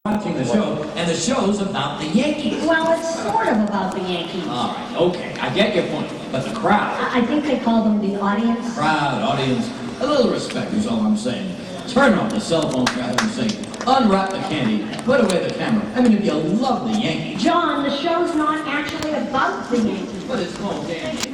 Watching the show, and the show's about the Yankees. Well, it's sort of about the Yankees. All right, okay, I get your point, but the crowd. I think they call them the audience. Crowd, audience, a little respect is all I'm saying. Turn off the cell phone for heaven's sake. Unwrap the candy, put away the camera. I mean, if you love the Yankees. John, the show's not actually about the Yankees. But it's called Yankees.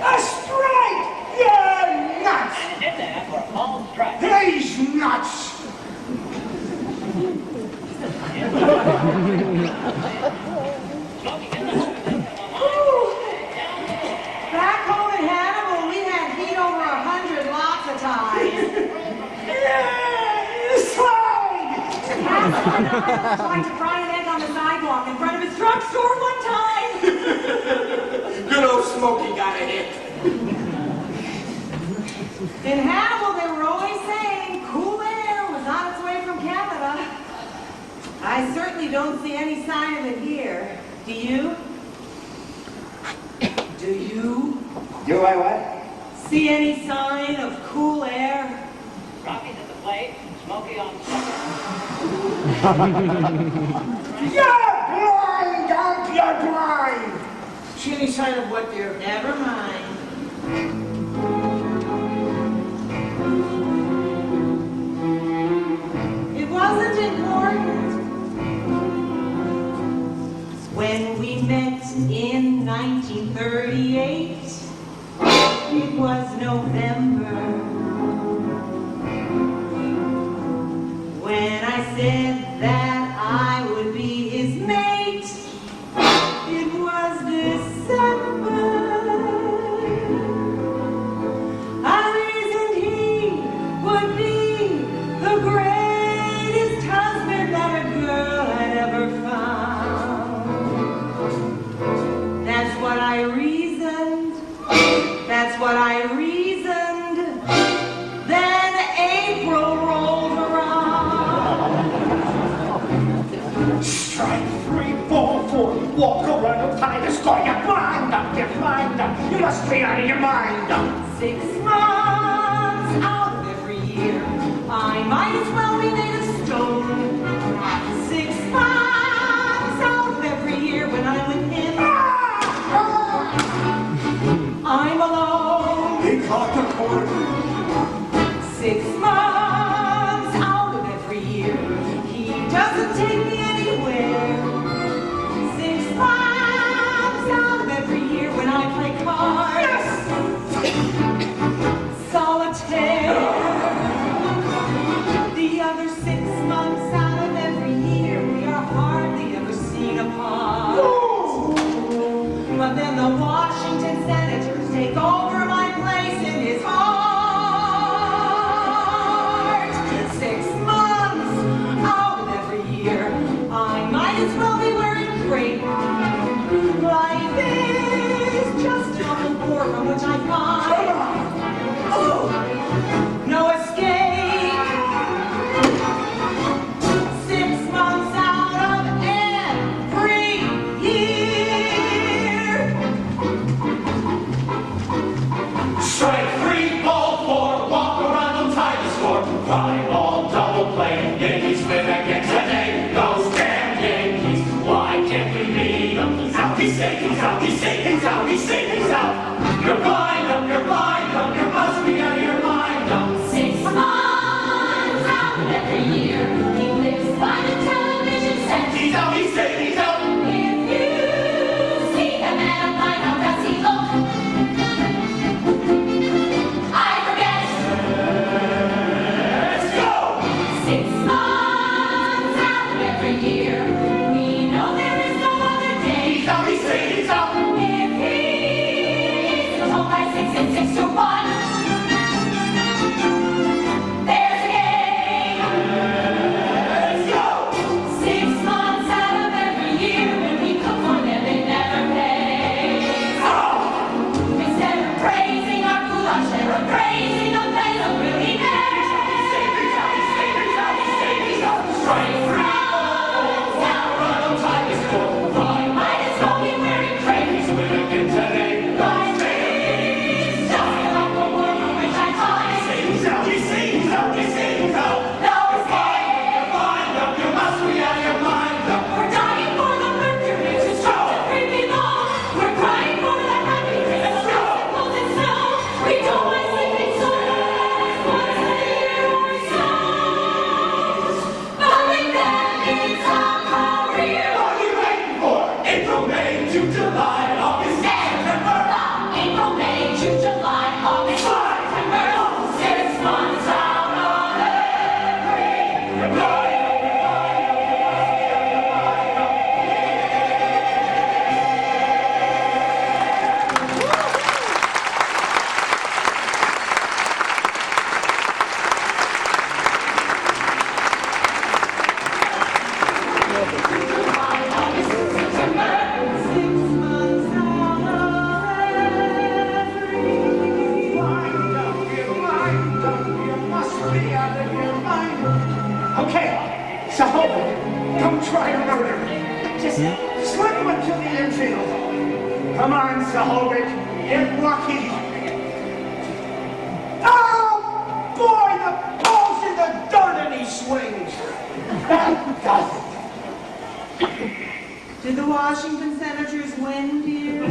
A strike! You're nuts! And did that for a ball strike. He's nuts! Back home in Hannibal, we had heat over 100 lots of times. Yeah, slide! Hannibal tried to fry an egg on the sidewalk in front of his drugstore one time. Good old Smokey got a hit. In Hannibal, they were always saying cool air was on its way from Canada. I certainly don't see any sign of it here. Do you? Do you? Do I what? See any sign of cool air? Rocky's at the plate, Smokey on second. You're blind, Unc, you're blind! See any sign of what, dear? Never mind. 1938. It was November. When I said that I would be his mate, it was December. I reasoned he would be the greatest husband that a girl had ever found. That's what I reasoned. That's what I reasoned. Then April rolled around. Strike 3, ball 4, walk around, tie the score. You're blind up, you're blind up. You must be out of your mind. 6 months out of every year, I might as well be made of stone. 6 months out of every year when I'm with him, I'm alone. He caught the corner. 6 months out of every year, he doesn't take me anywhere. 6 months out of every year when I play cards, solitaire. The other 6 months out of every year, we are hardly ever seen apart. But then the Washington Senators take over my place in his heart. 6 months out of every year, I might as well be wearing crepe. Life is just a double war from which I find no escape. 6 months out of every year. Strike 3, ball 4, walk around and tie the score. Cry all double play. Yankees win again today. Those damn Yankees. Why can't we beat them? He's out, he's safe, he's out, he's safe, he's out, he's safe, he's out. You're blind up, you're blind up. You must be out of your mind up. 6 months out of every year, he lives by the television set. He's out, he's safe, he's out. If you see him at a night, how does he look? I forget. Let's go. 6 months out of every year, we know there is no other day. He's out, he's safe, he's out. If he's told by 6 and 6 to 1, there's a game. Let's go. 6 months out of every year, when we cook for them, they never pay. Instead of praising our goulash, they were praising the place of really nice. Strike 3, tie the score. Might as well be wearing crepe. He's winning again today. Life is just like the world from which I find He's out, he's safe, he's out, he's safe, he's out. no escape. Blind up, you must be out of your mind up. We're dying for the mercury to stop the creeping on. We're crying for the happiness of the pulls and snow. We don't mind sleeping souls once a year or so. But we bet it's our career. What are you waiting for? April, May, June, July, August, September. April, May, June, July, August, September. 6 months out of every Okay, so don't try to murder me. Just slip him into the infield. Come on, Sahovic, get lucky. Oh, boy, the ball's in the dirt and he swings. That does it. Did the Washington Senators win, dear?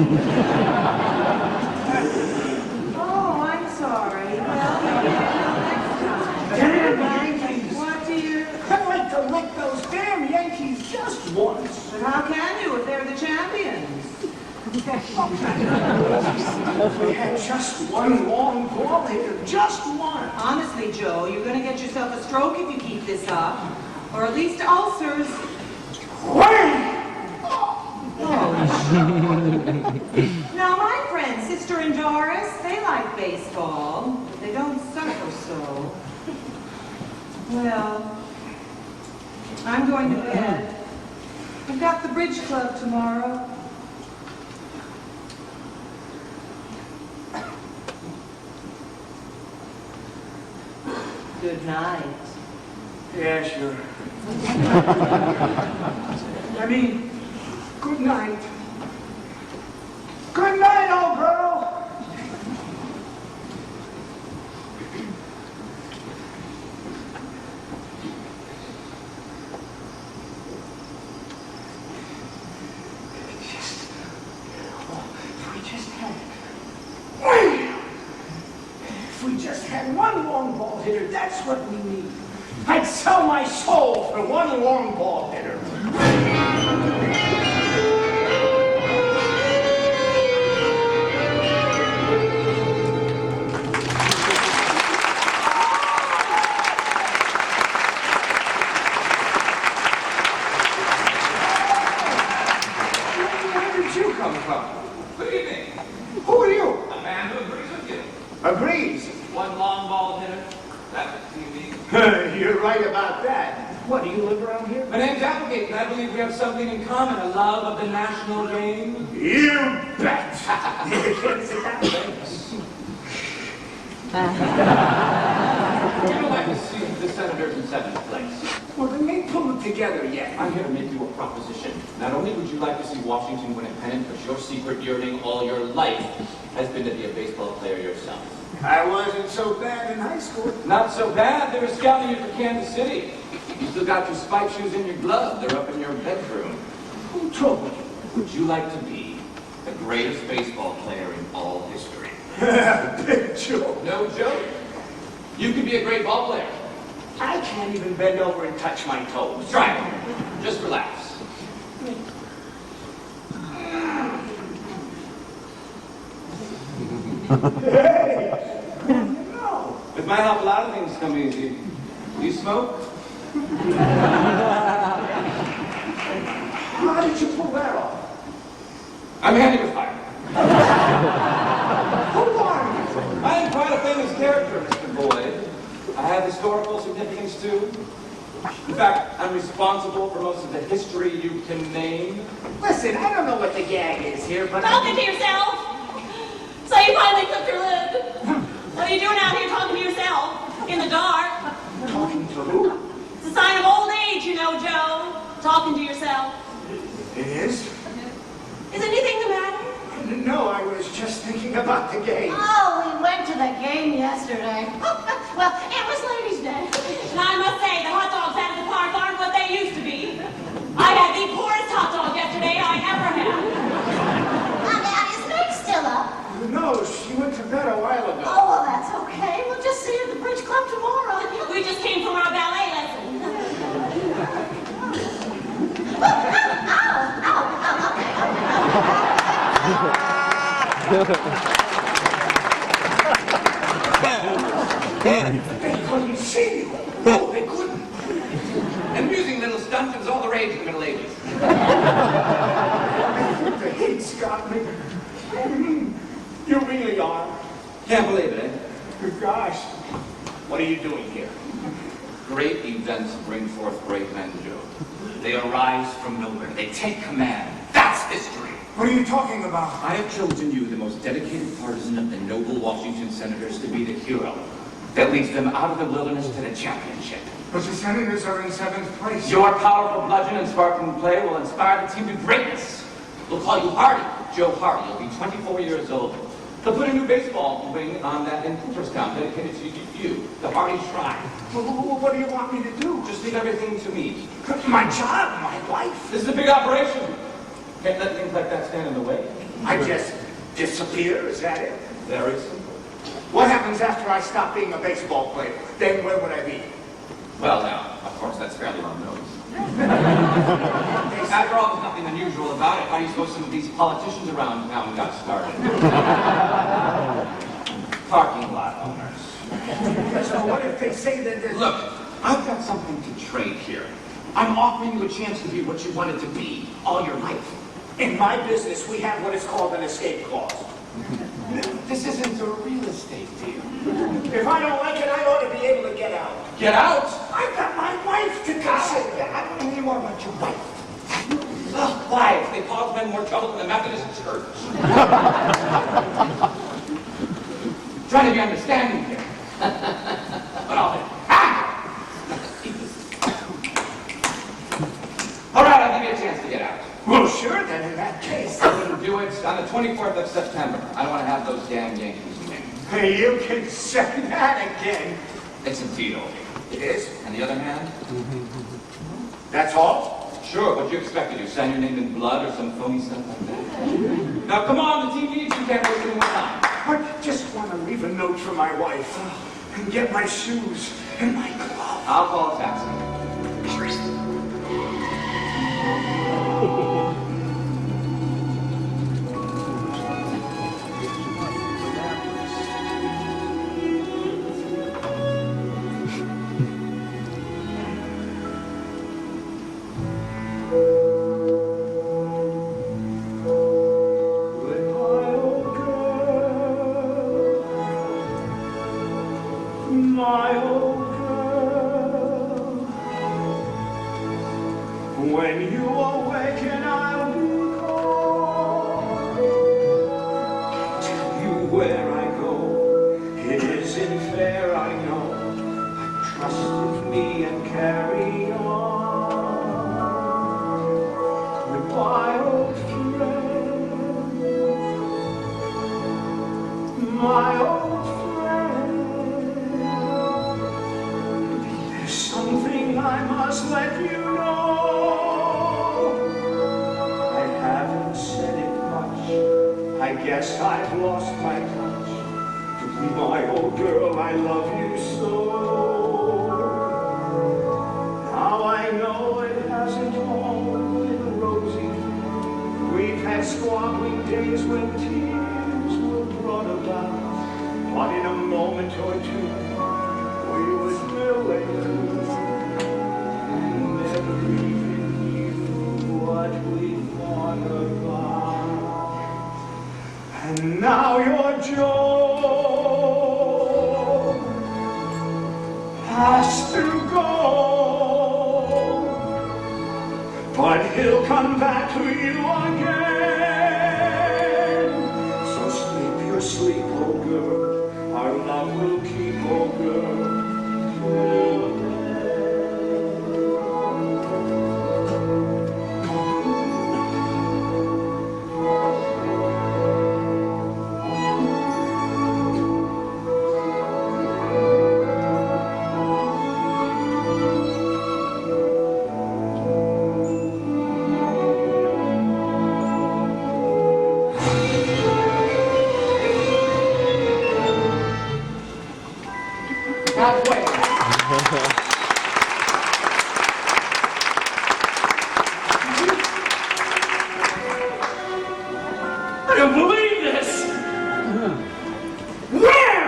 Oh, I'm sorry. Well, maybe next time. Damn Yankees. What, dear? I'd like to lick those damn Yankees just once. But how can you if they're the champions? We had just one long ball hitter, just one. Honestly, Joe, you're gonna get yourself a stroke if you keep this up. Or at least ulcers. Wham! Now, my friend, Sister and Doris, they like baseball, but they don't suffer so. Well, I'm going to bed. I've got the bridge club tomorrow. Good night. Yeah, sure. I mean, good night. Good night, old girl. If we just had one long ball hitter, that's what we need. I'd sell my soul for one long ball hitter. Where did you come from? Good evening. Who are you? A man who agrees with you. A breeze. One long ball hitter. That's TV. You're right about that. What, do you live around here? My name's Applegate, and I believe we have something in common, a love of the national game. You bet. Sit down. Would you like to see the Senators in seventh place? Well, they ain't pulled it together yet. I'm here to make you a proposition. Not only would you like to see Washington win a pennant, but your secret yearning all your life has been to be a baseball player yourself. I wasn't so bad in high school. Not so bad. They were scouting you for Kansas City. You still got your spike shoes in your glove. They're up in your bedroom. Who told me? Would you like to be the greatest baseball player in all history? Big joke. No joke. You could be a great ball player. I can't even bend over and touch my toes. Try it. Just relax. Hey! No. With my help, a lot of things come easy. You smoke? How did you pull that off? I'm handy with fire. Who are you? I am quite a famous character, Mr. Boyd. I have historical significance too. In fact, I'm responsible for most of the history you can name. Listen, I don't know what the gag is here, but... Talking to yourself. So you finally clipped your lip. What are you doing out here talking to yourself? In the dark. Talking to who? It's a sign of old age, you know, Joe. Talking to yourself. It is? Is anything the matter? No, I was just thinking about the game. Oh, we went to the game yesterday. Well, it was Ladies' Day. And I must say, the hot dogs out of the park aren't what they used to be. I had the poorest hot dog yesterday I ever had. Now, is Meg still up? No, she went to bed a while ago. Oh, well, that's okay. We'll just see her at the Bridge Club tomorrow. We just came from our ballet lesson. They couldn't see you. Oh, they couldn't. Amusing little stunt. It was all the rage in the Middle Ages. The heat's got me. You really are. Can't believe it, eh? Good gosh. What are you doing here? Great events bring forth great men, Joe. They arise from nowhere. They take command. That's history. What are you talking about? I have chosen you, the most dedicated partisan of the noble Washington Senators, to be the hero that leads them out of the wilderness to the championship. But the Senators are in 7th place. Your powerful bludgeon and sparkling play will inspire the team to greatness. We'll call you Hardy, Joe Hardy. You'll be 24 years old. They'll put a new baseball wing on that in Cooperstown dedicated to you, the Hardy Shrine. What do you want me to do? Just leave everything to me. My job, my life. This is a big operation. Can't let things like that stand in the way. I just disappear, is that it? Very simple. What happens after I stop being a baseball player? Then where would I be? Well, now, of course, that's fairly well known. After all, there's nothing unusual about it. How do you suppose some of these politicians around town got started? parking lot owners. So what if they say that there's... Look, I've got something to trade here. I'm offering you a chance to be what you wanted to be all your life. In my business, we have what is called an escape clause. This isn't a real estate deal. If I don't like it, I ought to be able to get out. Get out! I've got my wife to consider. I don't know any more about your wife. Wives, they cause men more trouble than the Methodist Church. Trying to be understanding here. But I'll All right, I'll give you a chance to get out. Well, sure, then, in that case. I'm going to do it on the 24th of September. I don't want to have those damn Yankees win. Hey, you can say that again. It's a deal. It is? And the other hand? That's all? Sure, what do you expect to do? Sign your name in blood or some phony stuff like that? Now, come on, the TV, you can't waste any more time. I just want to leave a note for my wife and get my shoes and my gloves. I'll call a taxi. My old girl, when you awaken, I'll be called. Tell you where I go, it isn't fair, I know. Trust with me and carry on. Goodbye, old friend, my old friend. Something I must let you know. I haven't said it much. I guess I've lost my touch. My old girl, I love you so. Now I know it hasn't all been rosy. We've had squabbling days when tears were brought about. But in a moment or two, we would fill it through, and never even knew what we thought about. And now your Joe has to go, but he'll come back to you again. So sleep your sleep, old girl. Our love will keep, old girl. Halfway. I don't believe this! Where?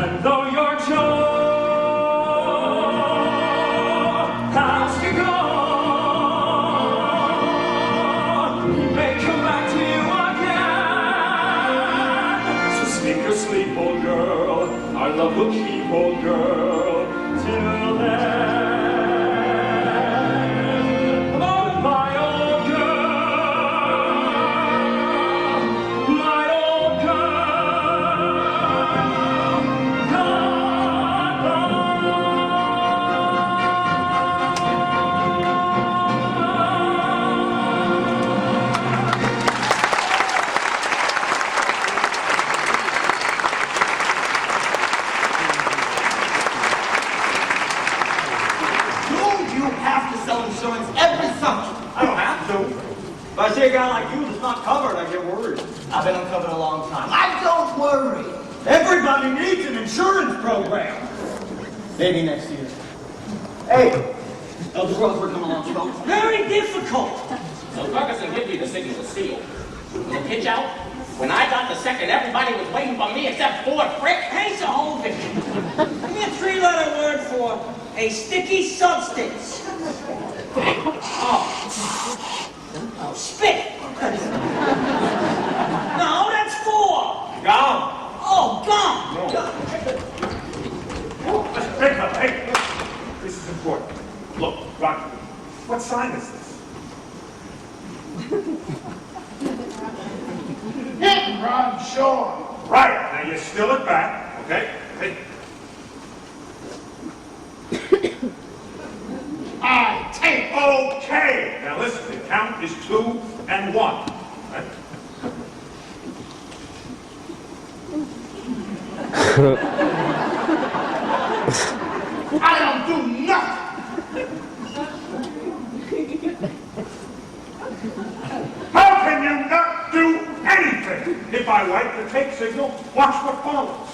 And though your Joe has to go, he may come back to you again. So sleep your sleep, old girl. Our love will keep, old girl, till then. Insurance every summer. I don't have to. If I see a guy like you that's not covered, I get worried. I've been uncovered a long time. I don't worry. Everybody needs an insurance program. Maybe next year. Hey, how's the world working along, folks? Very difficult. So Ferguson give me the signal to steal. Will it pitch out? When I got to second, everybody was waiting for me except Ford Frick. Hey, Sahovic, give me a three-letter word for a sticky substance. Oh, spit. No, that's four. Gum. Oh, gum. Hey, this is important. Look, Rocky, what sign is this? Hit, Ron, sure. Right, now you still it back, okay? Hey. I take. Okay, now listen, the count is 2 and 1. Right? I don't do nothing. How can you not do anything? If I wipe the take signal, watch what follows.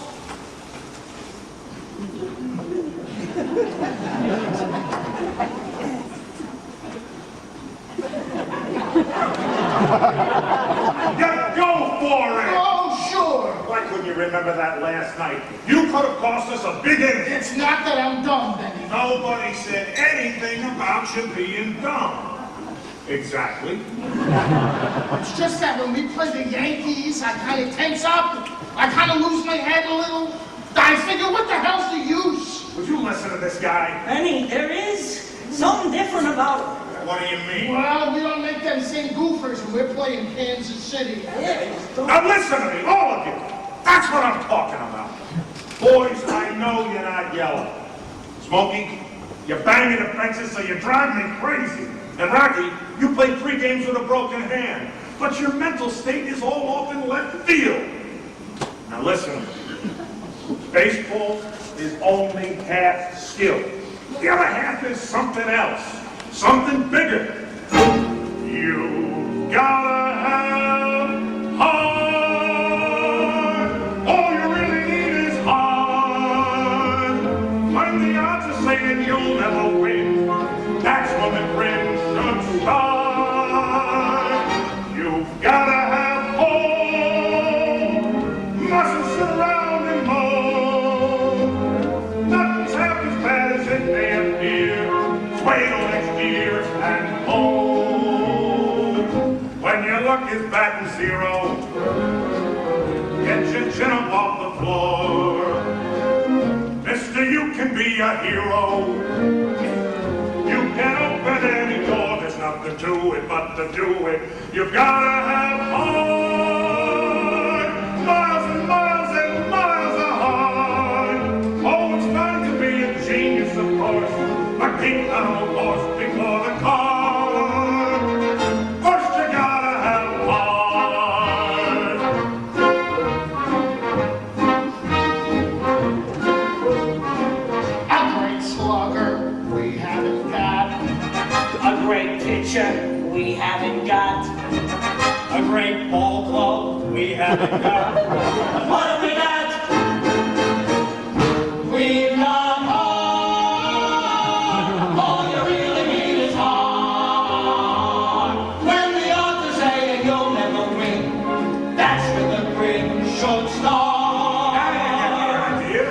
You go for it! Oh, sure. Why couldn't you remember that last night? You could have cost us a big inning. It's not that I'm dumb, Benny. Nobody said anything about you being dumb. Exactly. It's just that when we play the Yankees, I kind of tense up. I kind of lose my head a little. I figure, what the hell's the use? Would you listen to this guy? Benny, there is something different about it. What do you mean? Well, we don't make them same goofers when we're playing Kansas City. Now listen to me, all of you. That's what I'm talking about. Boys, I know you're not yellow. Smokey, you're banging the fences so you drive me crazy. And Rocky, you played 3 games with a broken hand. But your mental state is all off in left field. Now listen, baseball is only half skill. The other half is something else. Something bigger. You gotta have heart. All you really need is heart. When the odds are saying you'll never win, that's when the grin should start. You've gotta have hope. Mustn't sit around and moan. Nothing's half as bad as it may appear. Wait till next year and hold. When your luck is batting 0, get your chin up off the floor. Mister, you can be a hero. You can open any door. There's nothing to it but to do it. You've gotta have heart. Miles and miles and miles of heart. Oh, it's fine to be a genius, of course. But keep that old horse before the cart. First you gotta have heart. A great slugger, we haven't got. A great pitcher, we haven't got. A great ball club we haven't got. What have we got? We've got heart. All you really need is heart. When the odds are saying you'll never win, that's when the grin should start. Idea?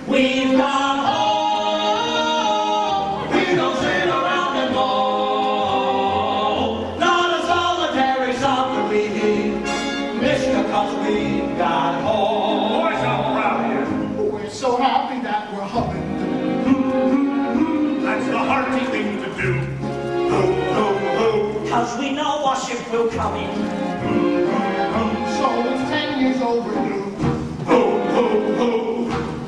We've got hope. We don't sit around and moan. Not a solitary soccer league, Mister, 'cause we've got hope. Boys, I'm proud of you. We're so happy that we're humming. That's the hearty thing to do. Ho, ho, ho. 'Cause we know Washington will come in. So it's 10 years overdue. Ho, ho, ho.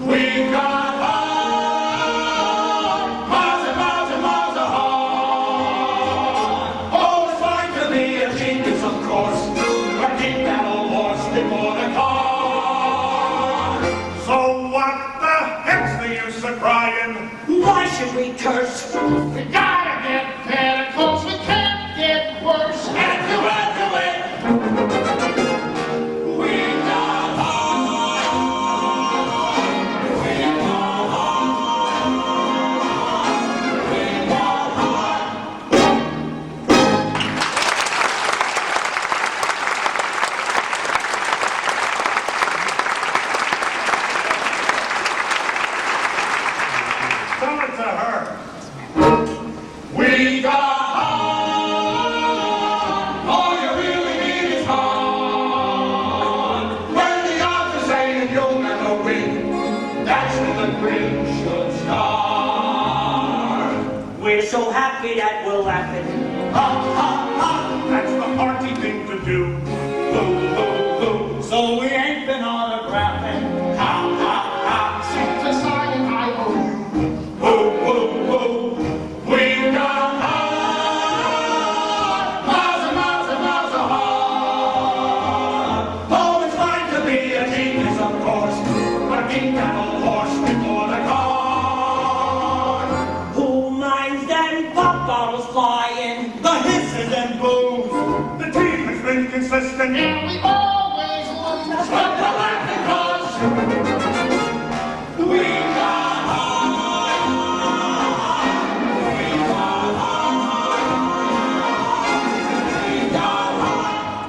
We've got heart. Miles and miles and miles of heart. Oh, it's fine to be a genius, of course, but keep that old horse before the cart. So what the heck's the use of crying? Why should we curse? We gotta get better, 'cause we can't get worse. And to add to it, we've got heart. We've got heart. We've got heart. so happy that we're laughing. Ha, ha, ha, that's the hearty thing to do. Boo, boo, boo. So we ain't been autographing. Ha, ha, ha, Sing to sign and I owe you. boo, boo, boo. We've got miles and miles and miles of heart. Oh, it's fine to be a genius, of course, but a king cattle horse before the car. Who minds them pop bottles flying, the hisses and boos? The team has been consistent. And we always lose. But the laughing cause we got heart. We got heart. We got heart.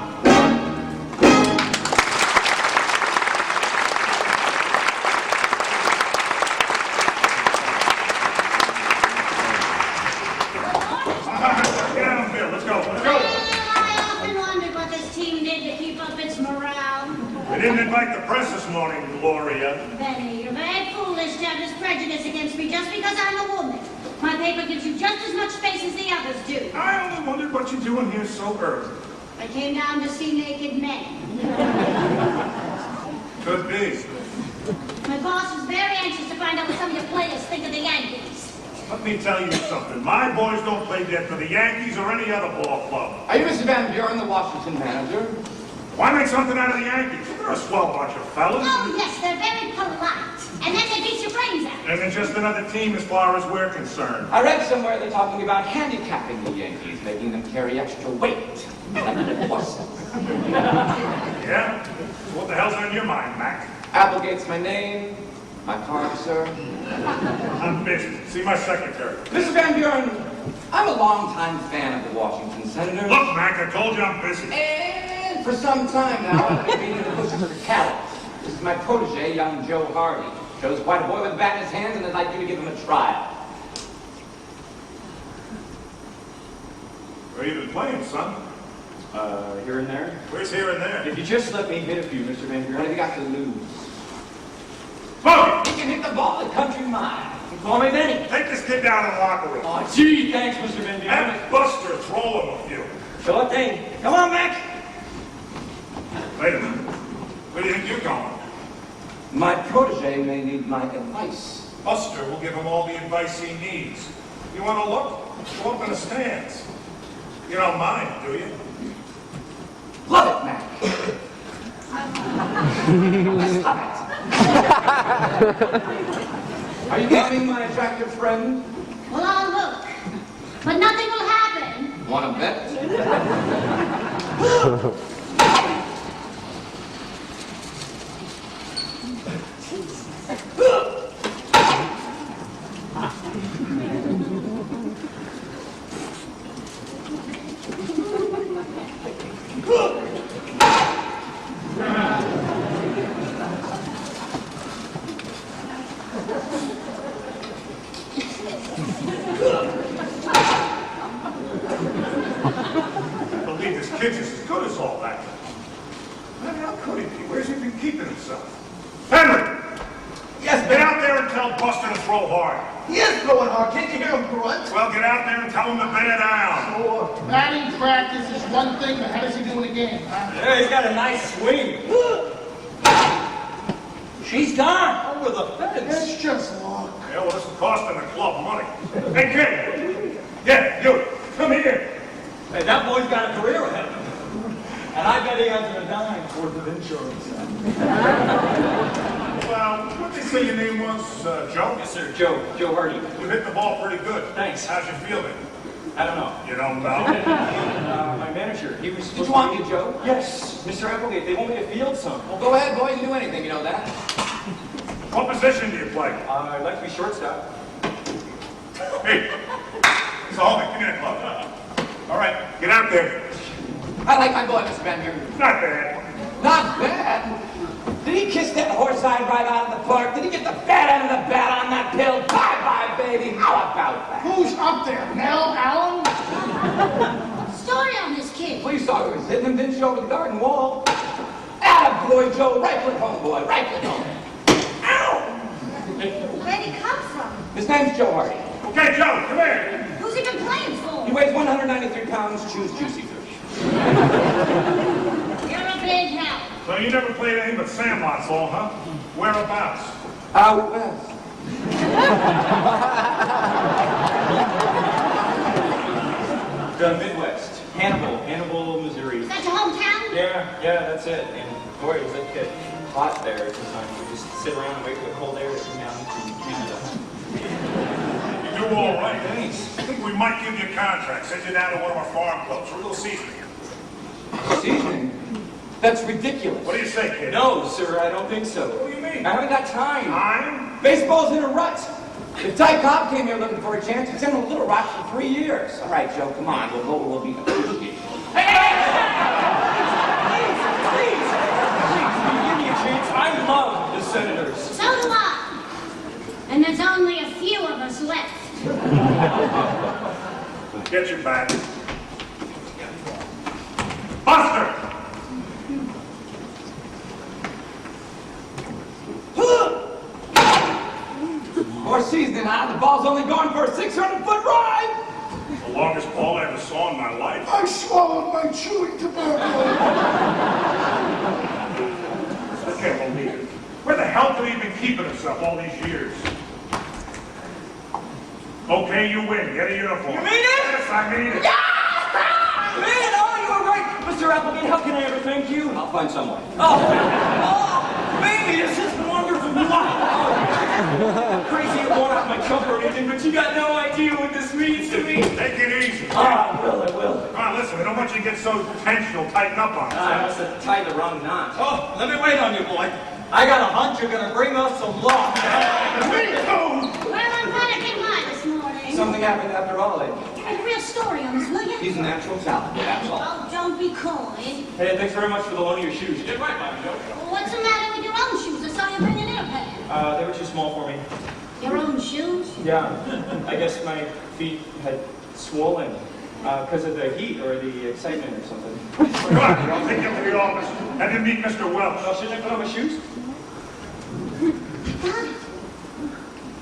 Get out, Bill. Let's go. Let's go. I often wondered what this team did to keep up its morale. We didn't invite the press this morning, Gloria. Benny, you're very foolish to have this prejudice against me just because I'm a woman. My paper gives you just as much space as the others do. I only wondered what you're doing here so early. I came down to see naked men. Could be. My boss is very anxious to find out what some of your players think of the Yankees. Let me tell you something. My boys don't play dead for the Yankees or any other ball club. Are you Mr. Van Buren, the Washington manager? Why make something out of the Yankees? They're a swell bunch of fellas. Oh, yes, they're very polite. And then they beat your brains out. And they're just another team as far as we're concerned. I read somewhere they're talking about handicapping the Yankees, making them carry extra weight. Yeah? What the hell's on your mind, Mac? Applegate's my name. My card, sir. I'm busy. See my secretary. Mr. Van Buren, I'm a longtime fan of the Washington Senators. Look, Mac, I told you I'm busy. And for some time now, I've been beating the bushes for cattle. This is my protege, young Joe Hardy. Joe's quite a boy with a bat in his hands, and I'd like you to give him a trial. Where you been playing, son? Here and there. Where's here and there? If you just let me hit a few, Mr. Van What Buren. have you got to lose? Smokey! He can hit the ball at country mile. You call me Benny. Take this kid down to the locker room. Oh, gee, thanks, Mr. Van Buren. Have Buster throw him a few. Sure thing. Come on, Mac. Wait a minute. Where do you think you're going? My protege may need my advice. Buster will give him all the advice he needs. You want to look? Go up in the stands. You don't mind, do you? Love it, Mac. Stop it. Are you loving my attractive friend? Well, I'll look. But nothing will happen. Want to bet? I believe this kid's as good as all that. Man, how could he be? Where's he been keeping himself? Henry! Yes, Get out there and tell Buster to throw hard. He is throwing hard. Can't you hear him grunt? Well, get out there and tell him to bend it down. Batting practice is one thing, but how does he do in a game, huh? Yeah, he's got a nice swing. She's gone. Over the fence. It's just luck. Yeah, well, this is costing the club money. Hey, kid! Yeah, you! Come here! Hey, that boy's got a career ahead of him. And I bet he has a dime's worth of insurance. Well, what did they say your name was? Joe? Yes, sir. Joe Hardy. You hit the ball pretty good. Thanks. How's you feeling? I don't know. You don't know? My manager, he was... Did you want me, Joe? Yes, Mr. Applegate. They want me to field some. Well, go ahead, boy. You can do anything, you know that. What position do you play? I'd like to be shortstop. Hey, Solomon, give me that glove. All right, get out there. I like my boy, Mr. Van Buren. Not bad. Not bad. Did he kiss that horse eye right out of the park? Did he get the fat end of the bat on that pill? Bye-bye, baby. How about that? Who's up there? Mel Allen? Story on this kid. Police saw he was hitting him, didn't you, over the garden wall? Attaboy, Joe. Right foot home, boy. Right foot home. Ow! Where'd he come from? His name's Joe Hardy. Okay, Joe, come here. Who Who's he been playing for? He weighs 193 pounds, choose juicy fish. You're a big help. So you never played anything but sandlots, all, huh? Whereabouts? Out west. The Midwest. Hannibal, Missouri. Is that your hometown? Yeah, that's it. And boy, does it get hot there sometimes. You just sit around and wait for the cold air to come down from Canada. You do all right. Thanks. I think we might give you a contract. Send you down to one of our farm clubs for a little seasoning. Seasoning? That's ridiculous. What do you say, kid? No, sir, I don't think so. What do you mean? I haven't got time. Time? Baseball's in a rut. If Ty Cobb came here looking for a chance, he's in a Little Rock for 3 years. All right, Joe, come on. We'll go where we'll be appreciated. Please, give me a chance. I love the Senators. So do I. And there's only a few of us left. Get your back. Buster! More seasoning, huh? The ball's only going for a 600-foot ride. The longest ball I ever saw in my life. I swallowed my chewing tobacco. I can't believe it. Where the hell could he have been keeping himself all these years? Okay, you win. Get a uniform. You mean it? Yes, I mean it. Man, oh, you were right. Mr. Applegate, how can I ever thank you? I'll find someone. Oh, baby, this is wonderful. Crazy it won't out my jump or anything, but you got no idea what this means to me. Take it easy. I will. Come on, listen, I don't want you to get so tense you'll tighten up on us. I must have tied the wrong knot. Oh, let me wait on you, boy. I got a hunch you're gonna bring us some luck. Me too! Well, I'm glad I came by this morning. Something happened after all, eh? A real story on this, will you? He's a natural talent, that's all. Oh, don't be coy. Hey, thanks very much for the loan of your shoes. You did right by me, Joe. What's the matter with your own shoes? I saw you bringing in a pair. They were too small for me. Your own shoes? Yeah, I guess my feet had swollen because of the heat or the excitement or something. Come on, I'll take you to the office. Have you meet Mr. Welch. Oh, shouldn't I put on my shoes?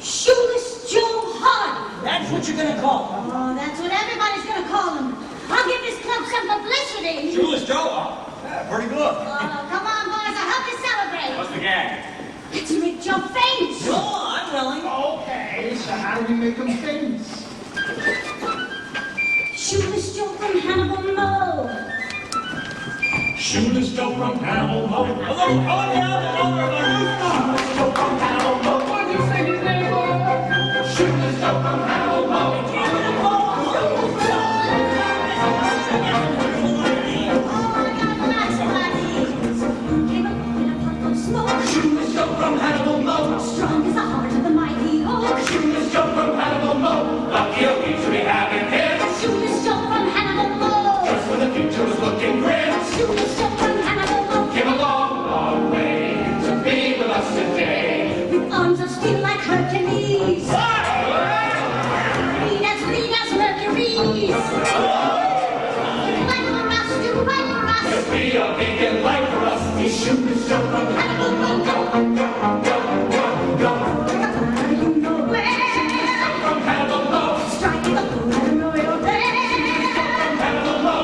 Shoeless Joe Hardy. That's what you're gonna call him. Oh, that's what everybody's gonna call him. I'll give this club some publicity. Shoeless Joe, huh? Yeah, pretty good. Come on, boys. I'll help you celebrate. What's the gang? Let's make Joe famous. Go on, willing. Okay, so how do we make him famous? Shoeless Joe from Hannibal Mo. Shoeless Joe from Hannibal Mo. A little on down the color of a new star. Joe from Hannibal Mo. What do you say his name was? Shoeless Joe from Hannibal Mo. Shoeless Joe from Hannibal Mo. Strong as the heart of the mighty oak. Shoeless Joe from Hannibal Mo. Lucky a week to be having him. Shoeless Joe from Hannibal Mo. Just when the future was looking grim. Shoeless Joe from Hannibal Mo. Came a long, long way to be with us today. With arms of steel like Hercules. Lean as Mercury's. Fight for us, do right for us. Just be a beacon light for us. He's Shoeless Joe from Hannibal Mo. Go, go, go, go, go. You know where. From Hannibal Mo. Striking the fool at a royal day. Hannibal Mo.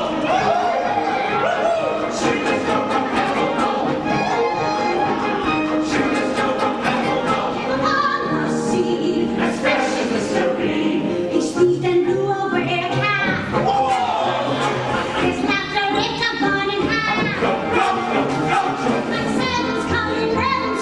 Shoeless Joe from Hannibal Mo. Shoeless Joe from Hannibal Mo. Upon the sea. As fresh as the serene. He sneezed and blew over air calf. His laughter ripped a burning half. Go, go, go, go. Like servants coming round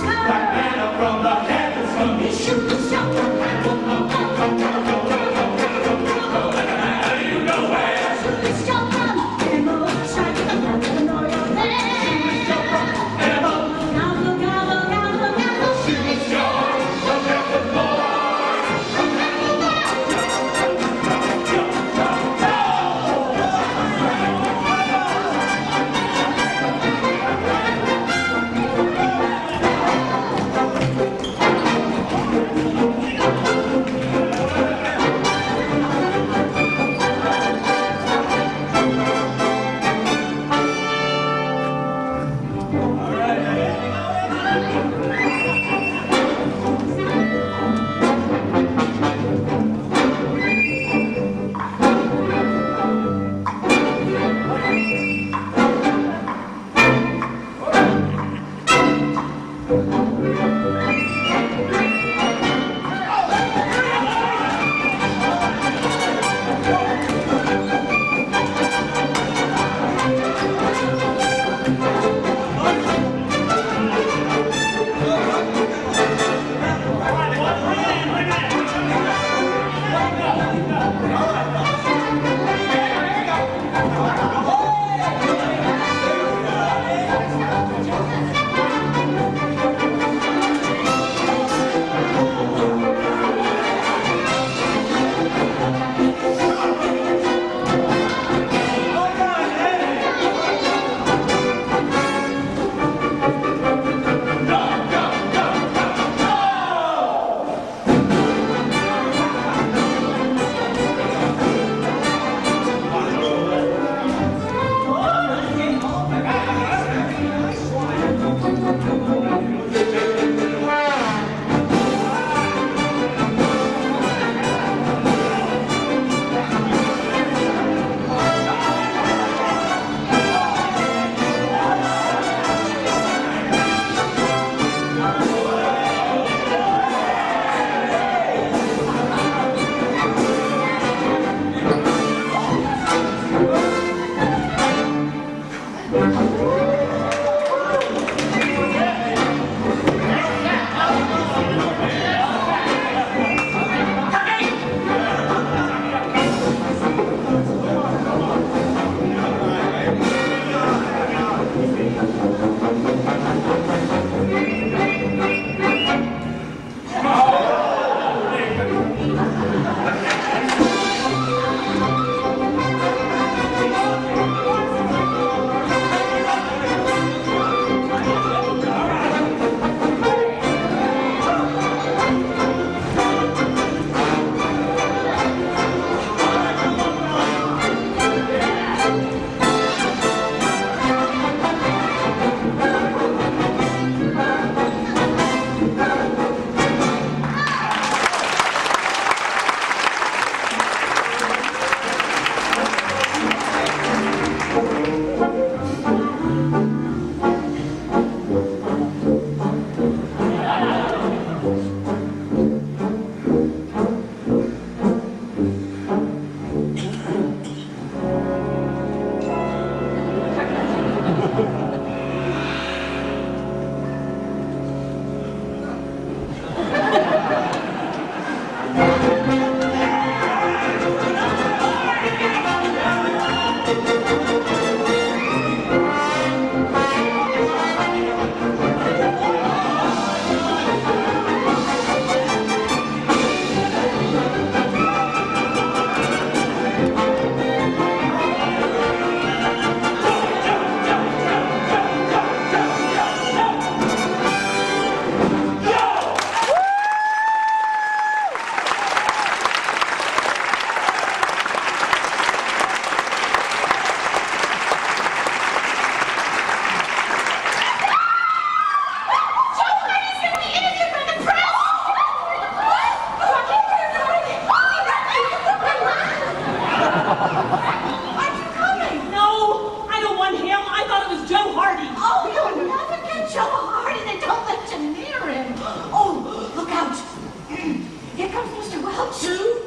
true?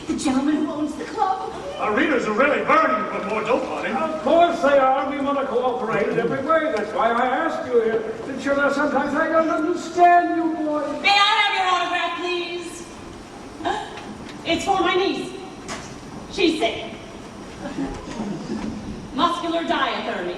The gentleman who owns the club. Our readers are really burning to put more dope on him. Of course they are. We want to cooperate in every way. That's why I asked you here. Did you know sometimes I don't understand you, boy? May I have your autograph, please? It's for my niece. She's sick. Muscular diathermy.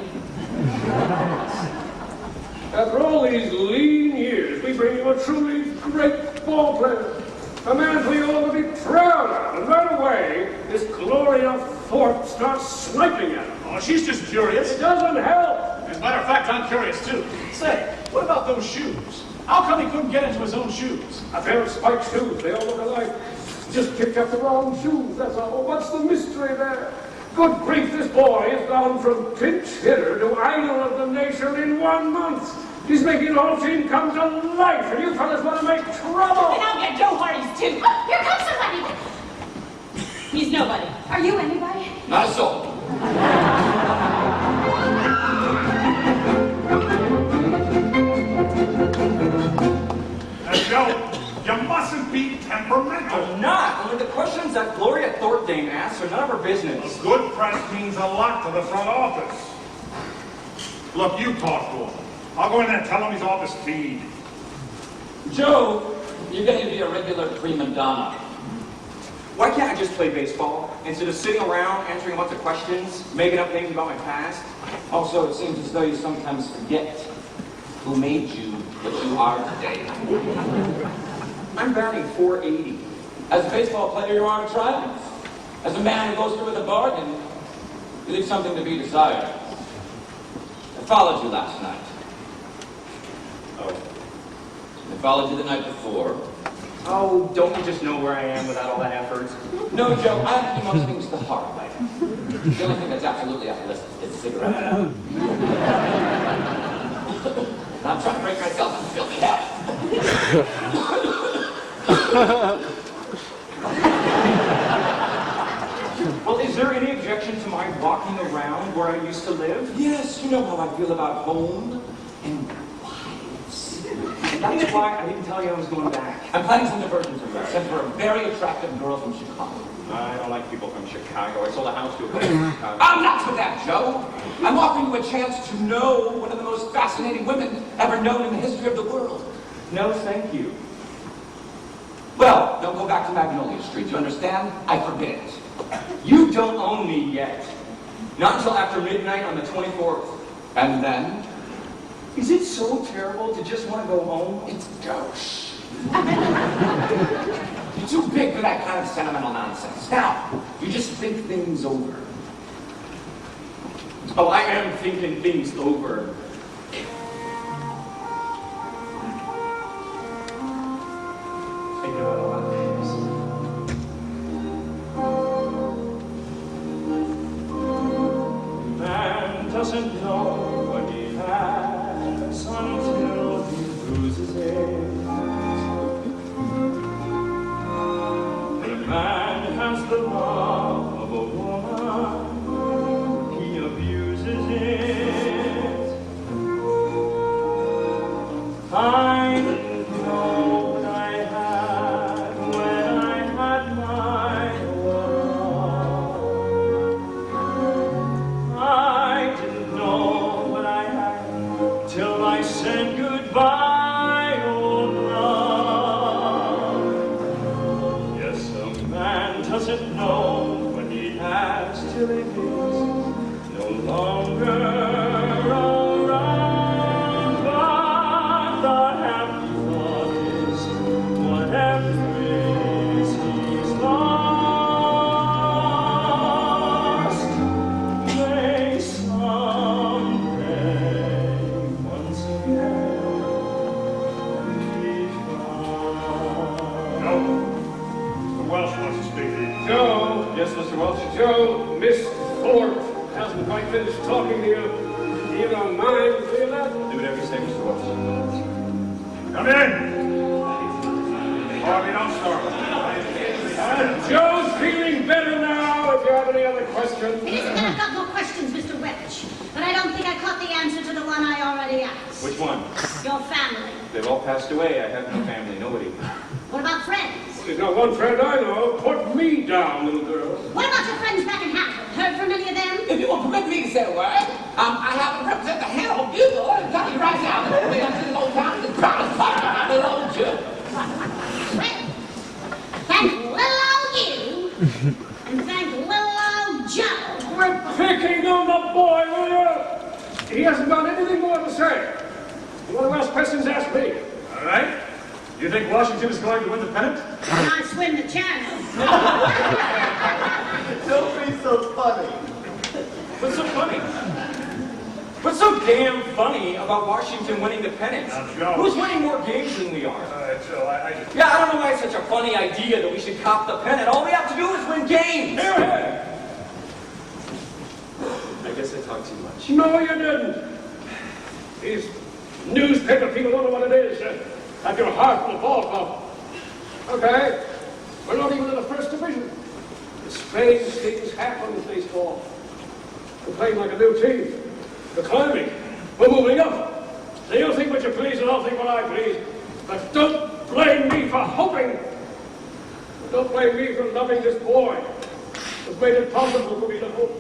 After all these lean years, we bring you a truly great ball player. A man for you all to be proud of. And right away, this Gloria Fort starts sniping at him. Oh, she's just curious. It doesn't help. As a matter of fact, I'm curious too. Say, what about those shoes? How come he couldn't get into his own shoes? A pair of spiked shoes. They all look alike. Just picked up the wrong shoes, that's all. What's the mystery there? Good grief, this boy has gone from pinch hitter to idol of the nation in 1 month. He's making the whole team come to life, and you fellas want to make trouble. And I'll get Joe Hardy's too. Oh, here comes somebody. He's nobody. Are you anybody? Not a soul. Joe, you mustn't be temperamental. I'm not. Only the questions that Gloria Thornton asks are none of her business. A good press means a lot to the front office. Look, you talk to him. I'll go in there and tell him he's off his feed. Joe, you're getting to be a regular prima donna. Why can't I just play baseball instead of sitting around answering a bunch of questions, making up things about my past? Also, it seems as though you sometimes forget who made you what you are today. I'm batting .480. As a baseball player, you're on a triumph. As a man who goes through with a bargain, you leave something to be desired. I followed you last night. Oh. I followed you the night before. Oh, don't you just know where I am without all that effort? No, Joe, I have to do most things the hard way. The only thing that's absolutely effortless is a cigarette. I'm trying to break myself in filthy half. Well, is there any objection to my walking around where I used to live? Yes, you know how I feel about home and wives. And that's why I didn't tell you I was going back. I'm planning some diversion for you. I sent for a very attractive girl from Chicago. I don't like people from Chicago. I sold a house to a place from Chicago. I'm not for that, Joe. I'm offering you a chance to know one of the most fascinating women ever known in the history of the world. No, thank you. Well, don't go back to Magnolia Street, you understand? I forbid it. You don't own me yet. Not until after midnight on the 24th. And then, Is it so terrible to just want to go home? it's gauche. You're too big for that kind of sentimental nonsense. Now, you just think things over. Oh, I am thinking things over. Thinking about a lot of things. Man doesn't know what he has until he loses it. When a man has the love of a woman, he abuses it. I didn't know what I had when I had my love. I didn't know what I had till I said goodbye, oh love. Yes, a man doesn't know what he has till it is no longer around. But the happy thought is whatever is he's lost. May someday once again be found. Joe, the Welsh wants to speak to you. Joe, yes, Mr. Welch. Joe, Miss Thorpe hasn't quite finished talking to you. Do you don't mind? Do you not? Do whatever you say, Mr. Welch. Come in. Harvey, don't start. Joe's feeling better now. If you have any other questions. It isn't that I've got no questions, Mr. Welch, but I don't think I caught the answer to the one I already asked. Which one? Your family. They've all passed away. I have no family, nobody. What about friends? There's not one friend I know. Put me down, little girl. What about your friends back in Hamilton? Heard from any of them? If you will permit me to say a word, I happen to represent the Hannibal Bugle and tell you right now that we are the old town is the proudest part of the old Jew. Well, thank little old you, and thank little old Joe. Quit picking on the boy, will you? He hasn't got anything more to say. You want to ask questions, ask me. All right. You think Washington is going to win the pennant? When I swim the channel. Don't be so funny. What's so funny? What's so damn funny about Washington winning the pennant? Now, Joe. Who's winning more games than we are? Joe, I just... Yeah, I don't know why it's such a funny idea that we should cop the pennant. All we have to do is win games. Here, here. I guess I talked too much. No, you didn't. These newspaper people don't know what it is. Like your heart in the ball club. Okay, we're not even in the first division. Strange things happen in baseball. We're playing like a new team. We're climbing. We're moving up. So you think what you please and I'll think what I please. But don't blame me for hoping. Don't blame me for loving this boy. Who's made it possible for me to hope.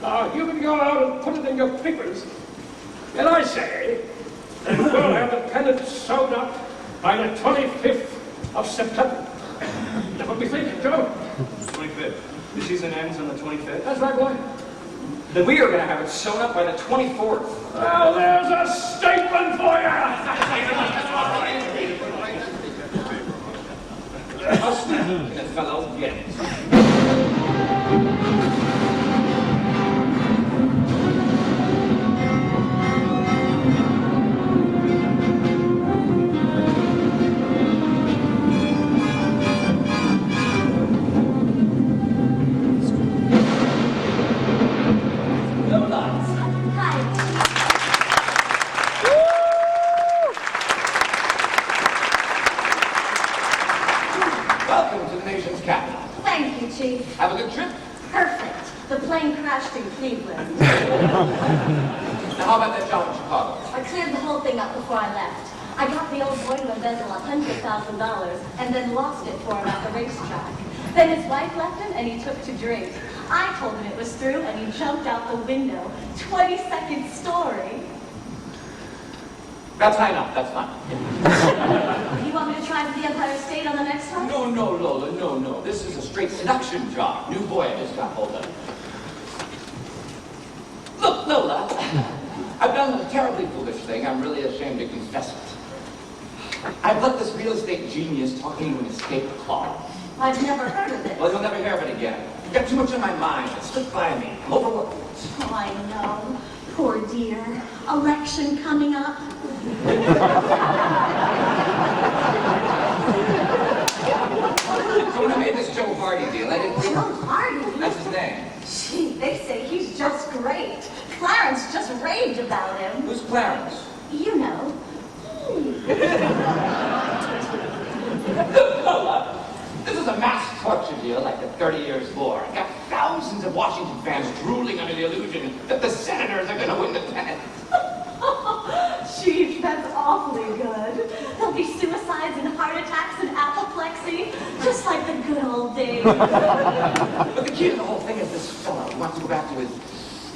Now, you can go out and put it in your papers. And I say that we'll have the pennant sewn up by the 25th of September. That what we think, Joe? 25th. The season ends on the 25th? That's right, boy. Then we are going to have it sewn up by the 24th. Well, there's a statement for you! Us and the fellow get it. Welcome to the nation's capital. Thank you, Chief. Have a good trip. Perfect. The plane crashed in Cleveland. Now, how about that job in Chicago? I cleared the whole thing up before I left. I got the old boy to embezzle $100,000 and then lost it for him at the racetrack. Then his wife left him and he took to drink. I told him it was through and he jumped out the window. 22nd story. That's high enough. That's fine. You want me to try for the Empire State on the next one? No, Lola, no. This is a straight seduction job. New boy I just got hold of. Look, Lola, I've done a terribly foolish thing. I'm really ashamed to confess it. I've let this real estate genius talk into an escape clause. I've never heard of it. Well, you'll never hear of it again. I've got too much on my mind. It slipped by me. I'm overworked. Oh, I know. Poor dear. Election coming up. So when I made this Joe Hardy deal, I didn't... Joe Hardy? That's his name. Gee, they say he's just great. Clarence just raved about him. Who's Clarence? You know. Lola, this is a mass torture deal like the 30 Years' War. I've got thousands of Washington fans drooling under the illusion that the Senators are going to win the pennant. Chief, that's awfully good. There'll be suicides and heart attacks and apoplexy, just like the good old days. But the key to the whole thing is this fellow who wants to go back to his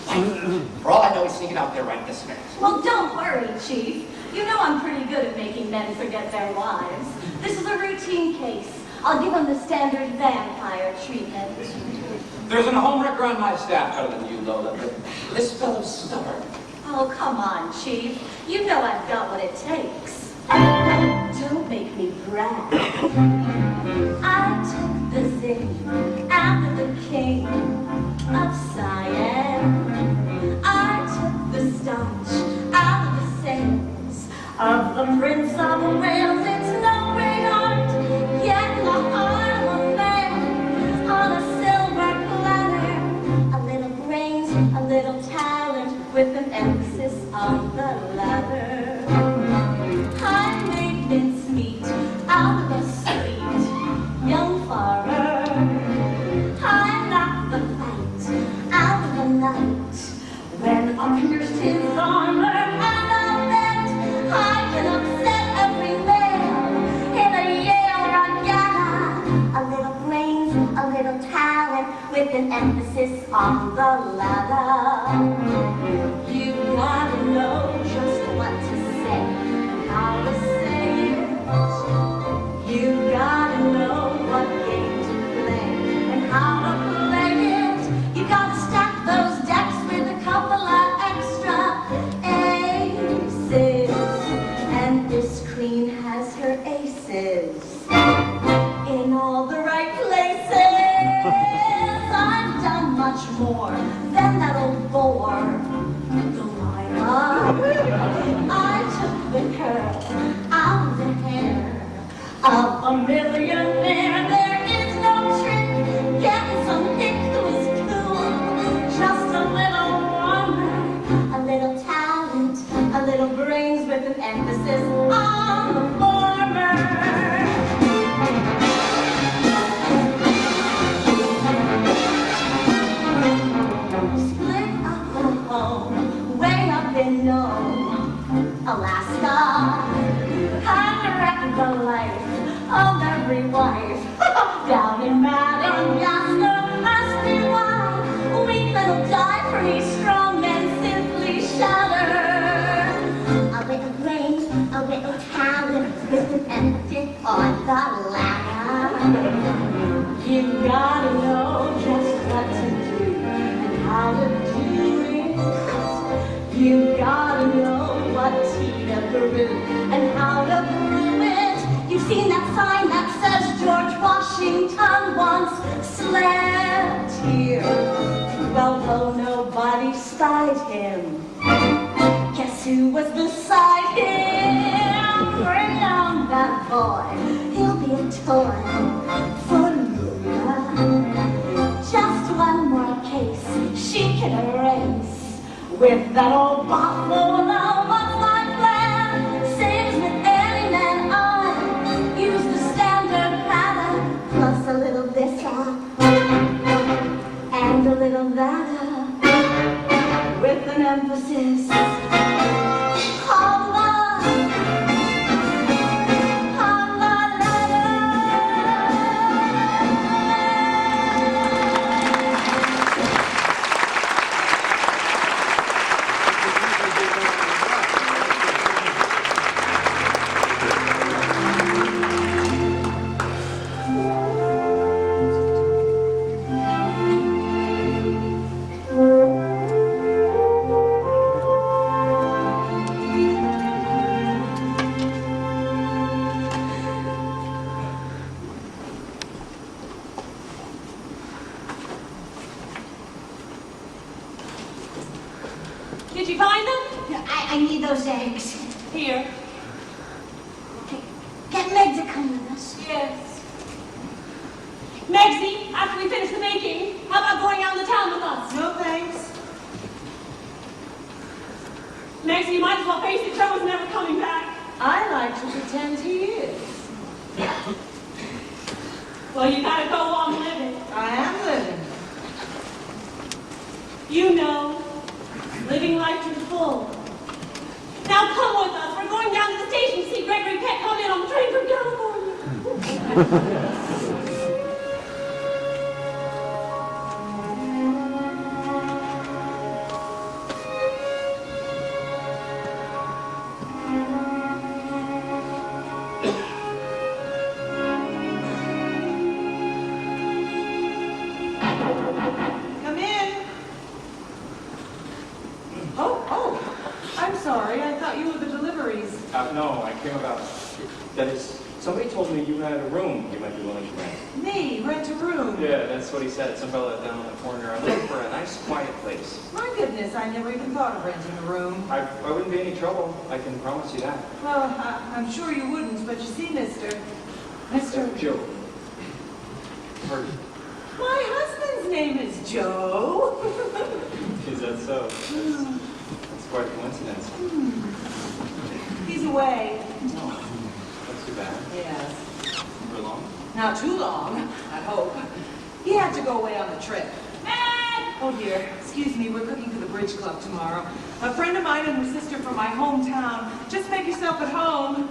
wife. For all I know, he's sneaking out there right this minute. Well, don't worry, Chief. You know I'm pretty good at making men forget their wives. This is a routine case. I'll give him the standard vampire treatment. There's a homewrecker on my staff better than you, Lola, but this fellow's stubborn. Oh, come on, Chief. You know I've got what it takes. Don't make me brag. I took the zing out of the king of Siam. I took the starch out of the sails of the Prince of Wales. It's no great art, yet I'm a man on a silver platter. A little brains, a little talent, with an emphasis on the latter. I made mincemeat out of a sweet young farmer. I knocked the fight out of the night when I pierced his armor, and I'll bet I can upset every man an emphasis on the letter. You gotta know just what to say, how to say it. You gotta know what game to play and how to play it. You gotta stack those decks with a couple of extra aces. And this queen has her aces in all the right places. I've done much more than that old bore, Delilah. I took the curl out of the hair of a millionaire. There is no trick getting some dick who is cool. Just a little wonder, a little talent, a little brains with an emphasis on the former. Split up a home way up in Alaska. Had to wreck the life of every wife down in Madagascar. Ask me why weak little die pretty strong men simply shudder. A little brain, a little talent with an emphasis on the ladder. You gotta know just what to do and how to do it. You gotta know what tea to brew and how to brew it. You've seen that sign that says George Washington once slept here. Well, though nobody spied him, guess who was beside him? Bring on that boy, he'll be a toy for Lola. Just one more case she can erase with that old bottle. What's my plan? Same as with any man, I use the standard pattern plus a little this and a little that with an emphasis on the Did you find them? I need those eggs. Here. Get Meg to come with us. Yes. Megsy, after we finish the baking, how about going out in the town with us? No thanks. Megsy, you might as well face it, Joe is never coming back. I like to pretend he is. Well, you gotta go on living. I am living. You know, living life to the full. Now come with us. We're going down to the station to see Gregory Peck come in on the train from California. Come in. Oh, I'm sorry. I thought you were the deliveries. No, I came about. That is, somebody told me you had a room you might be willing to rent. Me, rent a room. Yeah, that's what he said. Some fella down on the corner. I'm looking for a nice, quiet place. My goodness, I never even thought of renting a room. I wouldn't be any trouble. I can promise you that. Well, I'm sure you wouldn't, but you see, Mr. Joe. Or, My husband's name is Joe. is that so? That's quite a coincidence. He's away. No, that's too bad. Yes. For long? Not too long, I hope. He had to go away on a trip. Oh dear, excuse me, we're cooking for the bridge club tomorrow. A friend of mine and her sister from my hometown. Just make yourself at home.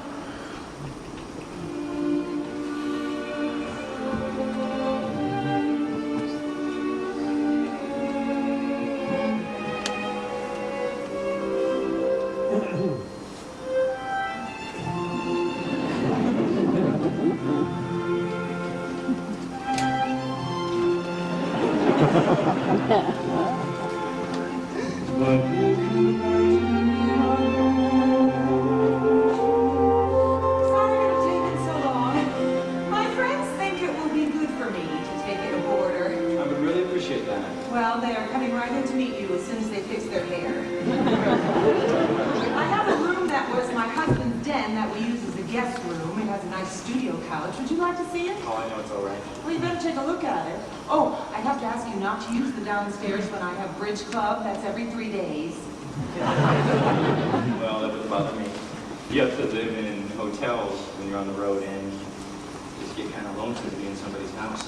Sorry I've taken so long. My friends think it will be good for me to take it a border. I would really appreciate that. Well, they are coming right in to meet you as soon as they fix their hair. I have a room that was my husband's den that we use as a guest room. It has a nice studio couch. Would you like to see it? Oh, I know it's all right. Well, you better take a look at it. Oh, I have to ask you not to use the downstairs when I have bridge club. That's every 3 days. Well, that would bother me. You have to live in hotels when you're on the road and just get kind of lonesome to be in somebody's house.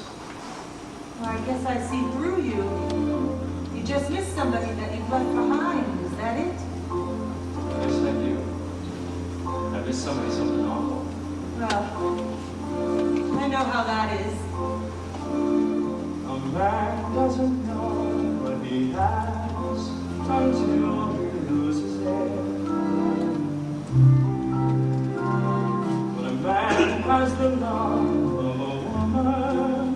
Well, I guess I see through you. You just missed somebody that you've left behind. Is that it? Yes, I do. I miss somebody something awful. Well, I know how that is. A man doesn't know what he has until he loses it. When a man has the love of a woman,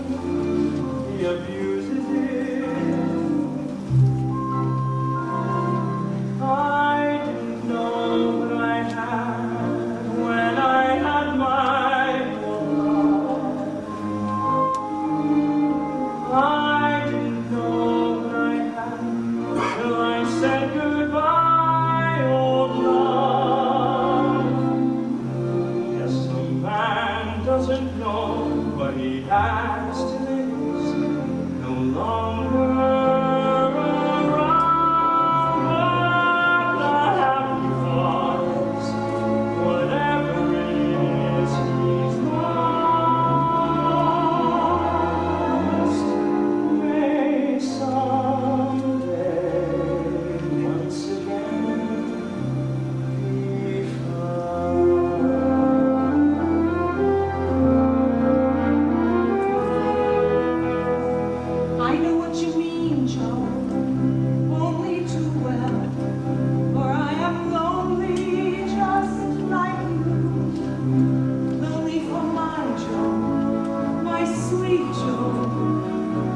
he abuses it. I didn't know what I had when I had my own love. I didn't know what I had till I said goodbye, old love. Yes, a man doesn't know what he has till he's no longer around. But the happy thought is, whatever it is he's lost, may someday once again be found. I know what you mean, Joe, only too well. For I am lonely just like you. Lonely for my Joe, my sweet Joe.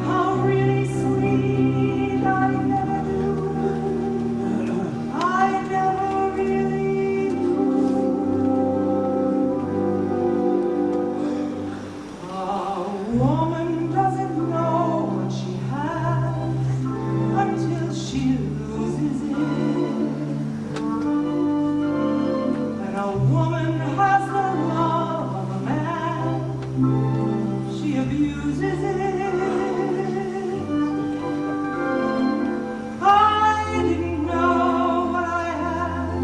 How really sweet, I never knew. I never really knew. A woman doesn't know what she has until she loses it. When a woman has the love of a man, she abuses it. I didn't know what I had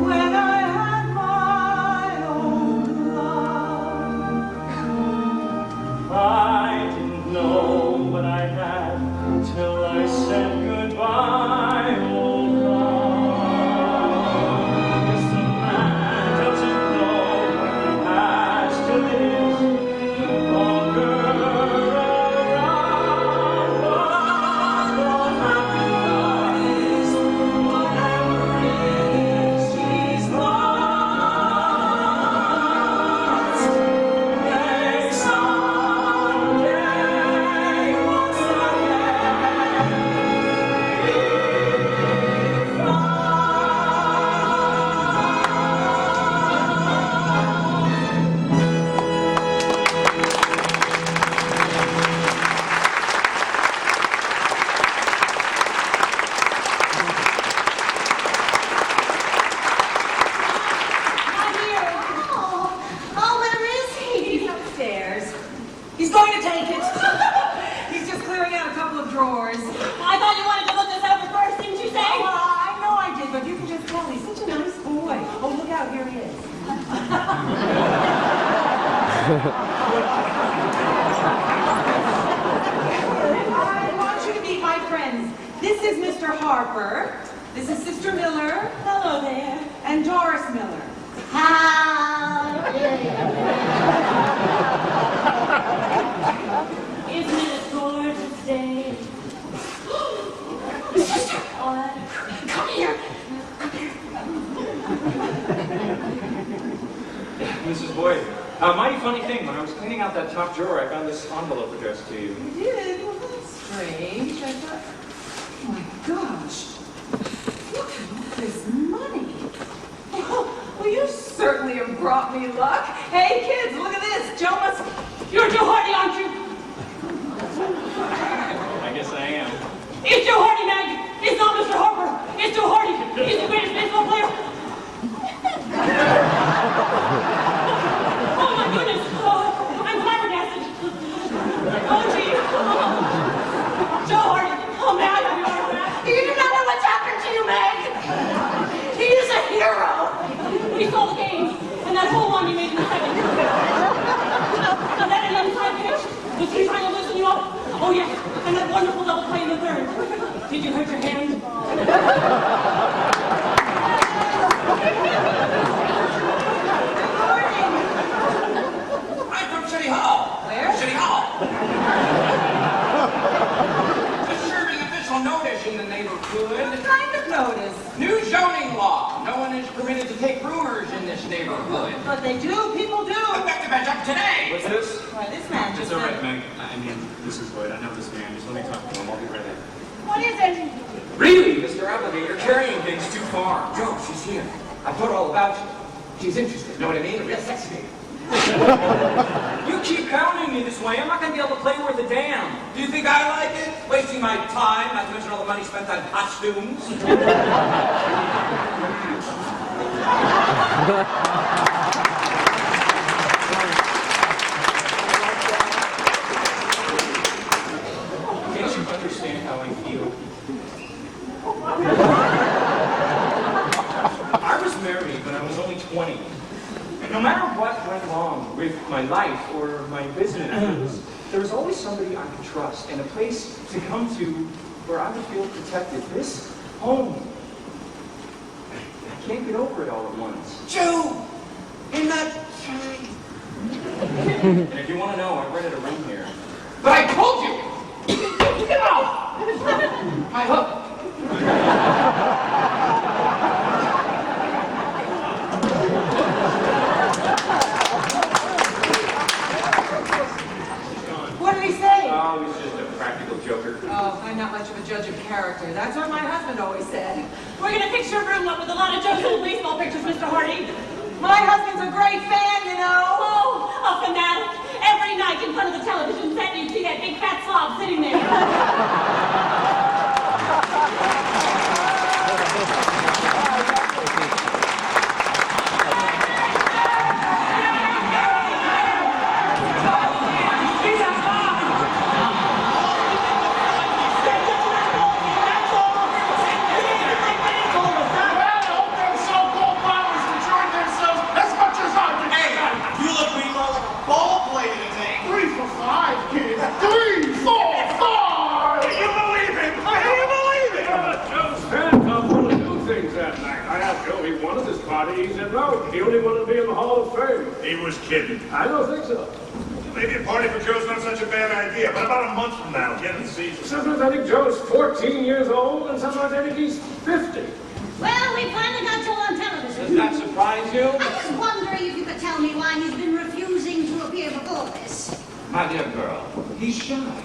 when I had my old love. I didn't know what I had till I said goodbye, old love. Yes, the man doesn't know what he has till he's no longer around. But the happy thought is, whatever it is he's lost, may someday once again be found. Not here. Oh, where is he? He's upstairs. He's going to take it. He's just clearing out a couple of drawers. I thought you wanted to look this over first, didn't you say? Oh, I know I did, but you can just tell he's such a nice boy. Oh, look out, here he is. I want you to meet my friends. This is Mr. Harper. This is Sister Miller. Hello there. And Doris Miller. How? Isn't it a gorgeous day? What? Come here. Mrs. Boyd, mighty funny thing. When I was cleaning out that top drawer, I found this envelope addressed to you. You did? Well, that's strange. I thought, oh my gosh. this money. Well, you certainly have brought me luck. Hey, kids, look at this. Joe must... You're Joe Hardy, aren't you? I guess I am. It's Joe Hardy, Meg. It's not Mr. Harper. It's Joe Hardy. He's the greatest baseball player. Oh, my goodness. Oh, I'm flabbergasted. Oh, gee. Joe Hardy. Oh, man, I got your autograph. You do not know what's happened to you, Meg. He is a hero. We saw the game, and that whole one you made in the second. And that inside pitch, the three trying to loosen you up. Oh, yes, and that wonderful double play in the third. Did you hurt your hand? I'm from City Hall. Where? City Hall. Just serving official notice in the neighborhood. What kind of notice? New zoning law. No one is permitted to take roomers in this neighborhood. But they do. People do. Effective as of today. What's this? Why, this man It's just all right, said... Meg. I mean, this is Lloyd. I know this man. Just let me talk to him. I'll be right back. What is it? Really, Mr. Applegate, you're carrying things too far. Joe, she's here. I told her all about you. She's interested. Know what I mean? A real sex game. You keep pounding me this way. I'm not going to be able to play worth a damn. Do you think I like it? Wasting my time, not to mention all the money spent on costumes. Can't you understand how I feel? I was married when I was only 20. And no matter what went wrong with my life or my business, there was always somebody I could trust and a place to come to where I would feel protected. This home. I can't get over it all at once. Joe! In that... And if you want to know, I rented a room here. But I told you! Get out! My hook. What did he say? Oh, he's just a practical joker. Oh, I'm not much of a judge of character. That's what my husband always said. We're going to fix your room up with a lot of Joe's old baseball pictures, Mr. Hardy. My husband's a great fan, you know. Oh, a fanatic. Every night in front of the television set, you'd see that big fat slob sitting there. He said no. He only wanted to be in the Hall of Fame. He was kidding. I don't think so. Maybe a party for Joe's not such a bad idea, but about a month from now, the end of the season. Sometimes I think Joe's 14 years old, and sometimes I think he's 50. Well, we finally got Joe on Does television. that surprise you? I was wondering if you could tell me why he's been refusing to appear before this. My dear girl, he's shy.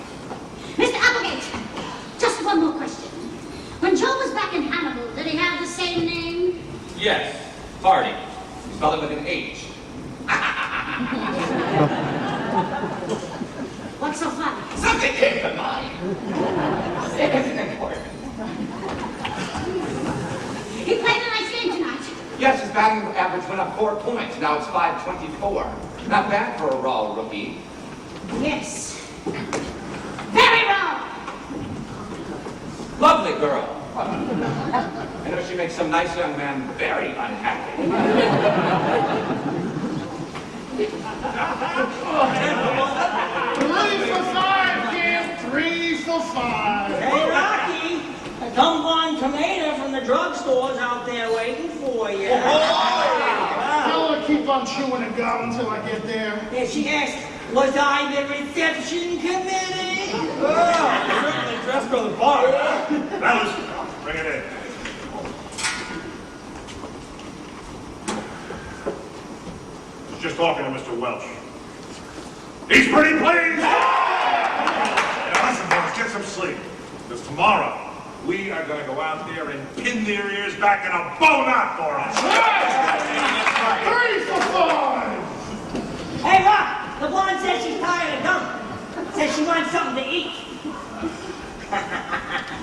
Mr. Applegate, just one more question. When Joe was back in Hannibal, did he have the same name? Yes, Hardy. Spell it with an H. What's so funny? Something came to mind. It isn't important. He played a nice game tonight. Yes, his batting average went up 4 points. Now it's 524. Not bad for a raw rookie. Yes. Very wrong. Lovely girl. I know she makes some nice young man very unhappy. Three for five, kid. 3 for 5. Hey, Rocky, come on tomato from the drugstore's out there waiting for you. Tell her keep on chewing the gum until I get there. Yeah, she asked, was I the reception committee? Certainly dressed for the bar. Now listen, bring it in. Was just talking to Mr. Welch. He's pretty pleased! Now listen, boys, get some sleep. Because tomorrow, We are going to go out there and pin their ears back in a bow knot for us. 3 for 5! Hey, look! The blonde says she's tired of gum. Says she wants something to eat.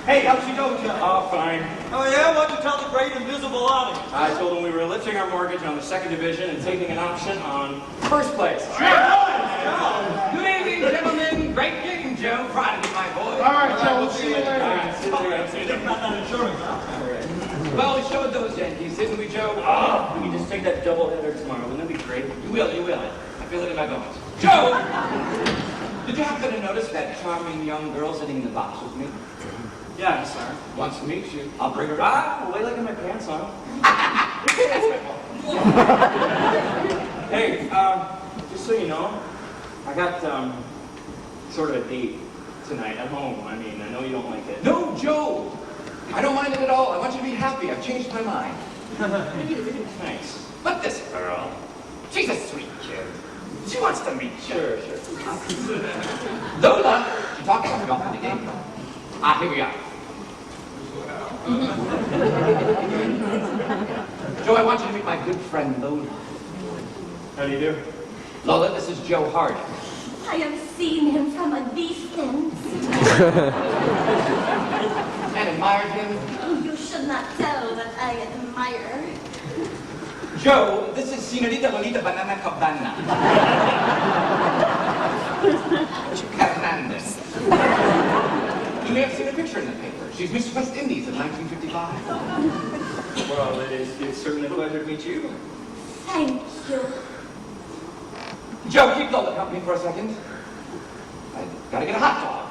Hey, how's she doing, Joe? Oh, fine. Oh, yeah? What'd you tell the great invisible audience? I told him we were lifting our mortgage on the second division and taking an option on first place. Good evening, gentlemen. Great game, Joe. Proud to be my boy. All right, Joe, we'll see you later. All right, see you later. See you later. Not that insurance, huh? Well, we showed those Yankees, didn't we, Joe? Oh, we can just take that doubleheader tomorrow. Wouldn't that be great? You will, you will. I feel it in my bones. Joe! Did you happen to notice that charming young girl sitting in the box with me? Yeah, sir. Wants to meet you. I'll bring her Ah, wait till I get my pants on. That's my fault. Hey, just so you know, I got, sort of a date tonight at home. I mean, I know you don't like it. No, Joe! I don't mind it at all. I want you to be happy. I've changed my mind. Thanks. But this girl, she's a sweet kid. She wants to meet you. Sure. Lola, she talks about golf in the game. Ah, here we are. Joe, I want you to meet my good friend Lola. How do you do? Lola, this is Joe Hart. I have seen him from a distance. And admired him. You should not tell that I admire. Joe, this is Senorita Lolita Banana Cabana. Hernandez. You may have seen a picture in the paper. She's Miss West Indies in 1955. Well, it's certainly a pleasure to meet you. Thank you. Joe, keep Lola company for a second. I gotta get a hot dog.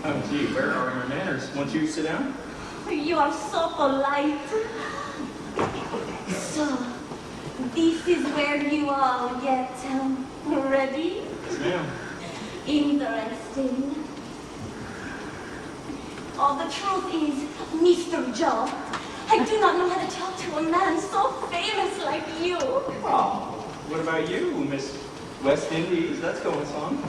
Oh, gee, where are your manners? Won't you sit down? You are so polite. So, this is where you all get ready? Yes, ma'am. Interesting. Oh, the truth is, Mr. Joe, I do not know how to talk to a man so famous like you. Oh, what about you, Miss West Indies? That's going on.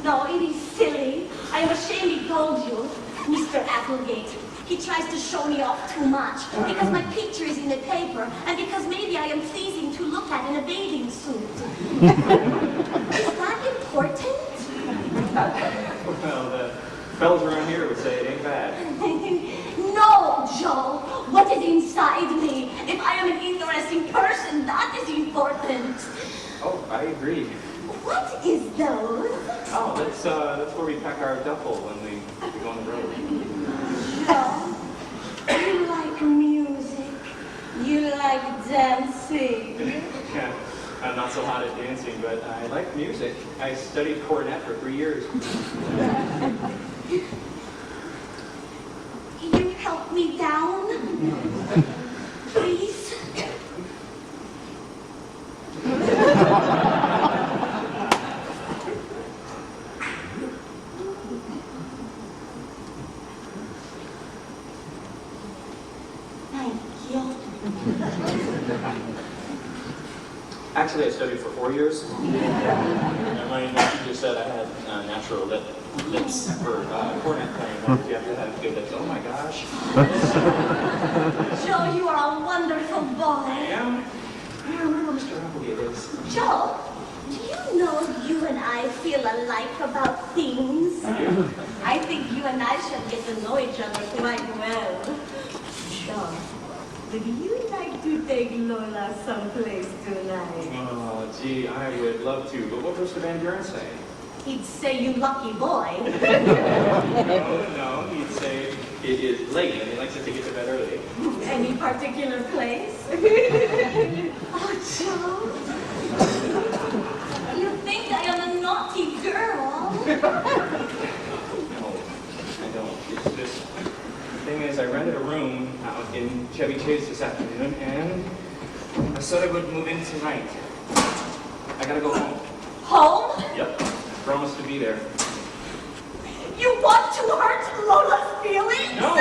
No, it is silly. I am ashamed he told you. Mr. Applegate, he tries to show me off too much because my picture is in the paper and because maybe I am pleasing to look at in a bathing suit. Is that important? Well, the fellas around here would say it ain't bad. No, Joe. What is inside me? If I am an interesting person, that is important. Oh, I agree. What is those? Oh, that's where we pack our duffel when we go on the road. Joe, you like music. You like dancing. Yeah, I'm not so hot at dancing, but I like music. I studied cornet for 3 years. You help me down? Please? Thank you. Actually, I studied for 4 years. And my teacher said I had natural lips for cornet playing. Why did you have to have good lips? Oh my gosh. Joe, you are a wonderful boy. Yeah, remember Mr. Applegate is. Joe, do you know you and I feel alike about things? I think you and I should get to know each other quite well. Joe, would you like to take Lola someplace tonight? Oh, gee, I would love to. But what would Mr. Van Buren say? He'd say, you lucky boy. No, he'd say it is late and he likes to get to bed early. Any particular place? Oh, Joe. You think I am a naughty girl? No, I don't. It's just, the thing is, I rented a room out in Chevy Chase this afternoon and I said I would move in tonight. I gotta go home. Home? Yep, promised to be there. You want to hurt Lola's feelings? No,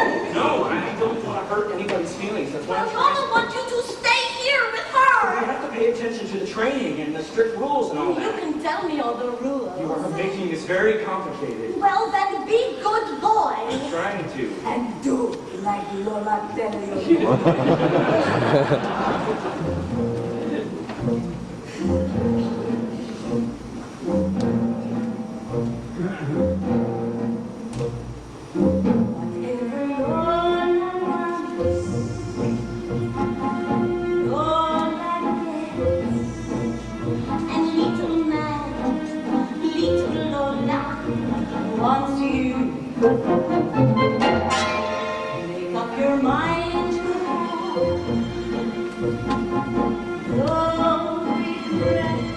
I don't want to hurt anybody's feelings. That's why Well, I'm trying. Lola wants you to stay here with I her. have to pay attention to the training and the strict rules and all You that. can tell me all the rules. You are making this very complicated. Well, then be good boy. I'm trying to. And do like Lola tell you. Whatever Lola wants, Lola gets. And little man, little Lola wants you. Make up your mind to no regrets.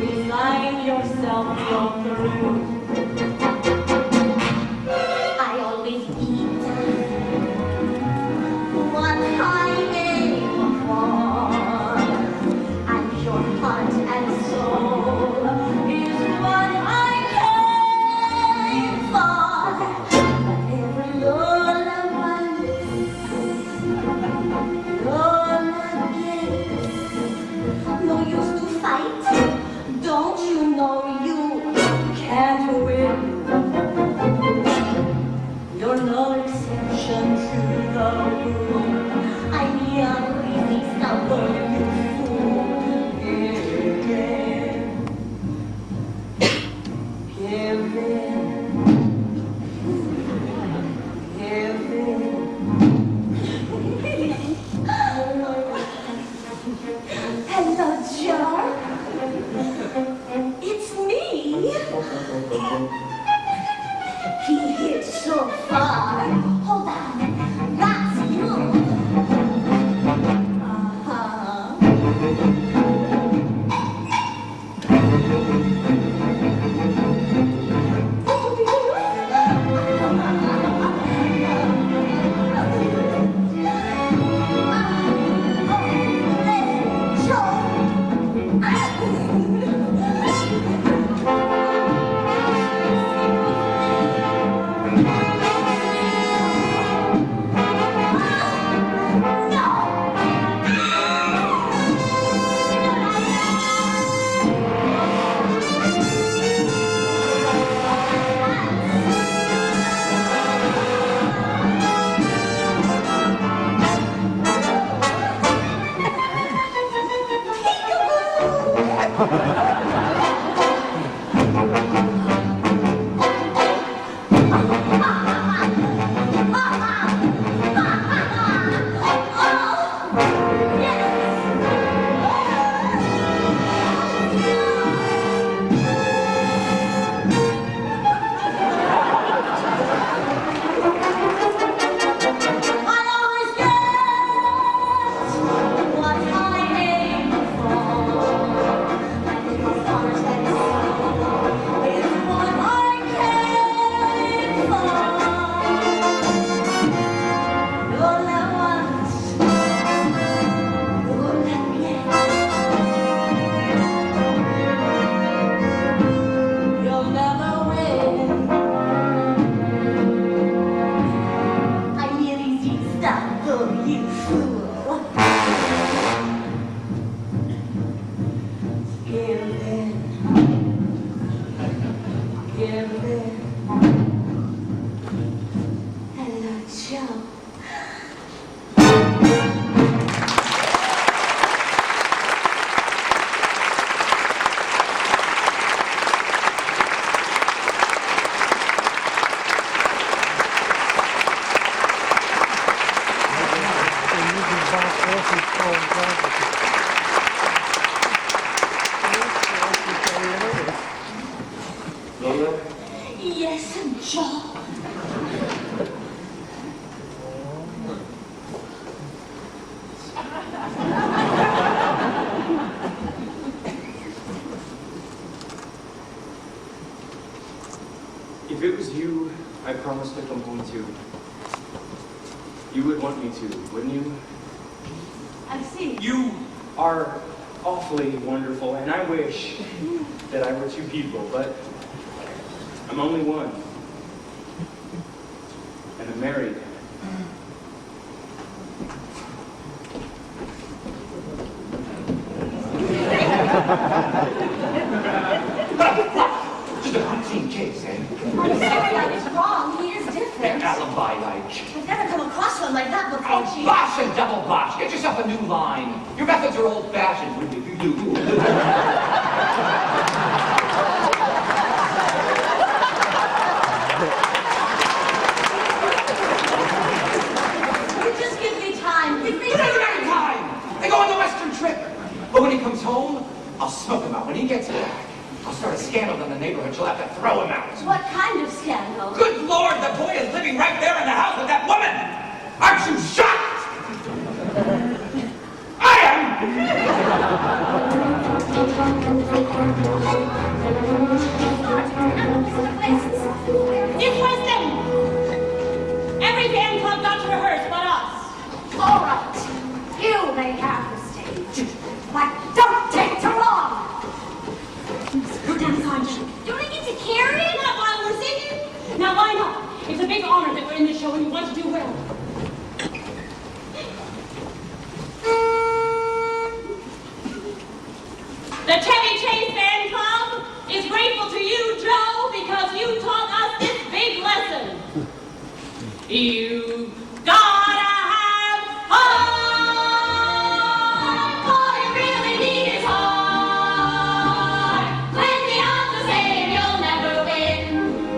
Resign yourself, you're through. I always eat what I aim for, and your heart and soul is what I came for. Whatever Lola wants, Lola gets. No use to fight. Don't you know you can't win? You're no exception to the rule. I'm young, easy, stubborn, you fool. Give in. Give in. Give in. Hello, Joe. It's me. He hit so far. Hold on. That's you. Lola? Yes, Joe. If it was you I promised to come home to, you would want me to, wouldn't you? I see. You are awfully wonderful, and I wish that I were two people, but I'm only one. And I'm married. like that before. Oh, bosh and double bosh. Get yourself a new line. Your methods are old-fashioned. You just give me time. Give me He doesn't have time. They go on the Western trip. But when he comes home, I'll smoke him out. When he gets back, I'll start a scandal in the neighborhood. She'll have to throw him out. What kind of scandal? Good Lord, the boy is living right there in the house with that woman. Aren't you shocked? I am. It's Weston! Every band club got to rehearse but us. All right, you may have the stage, but don't take too long. Go down, Sergeant. Don't I get to carry it up while we're singing? Now, why not? It's a big honor that we're in this show and you want to do well. The Chevy Chase Band Club is grateful to you, Joe, because you taught us this big lesson. You gotta have heart. All you really need is heart. When the odds are saying you'll never win,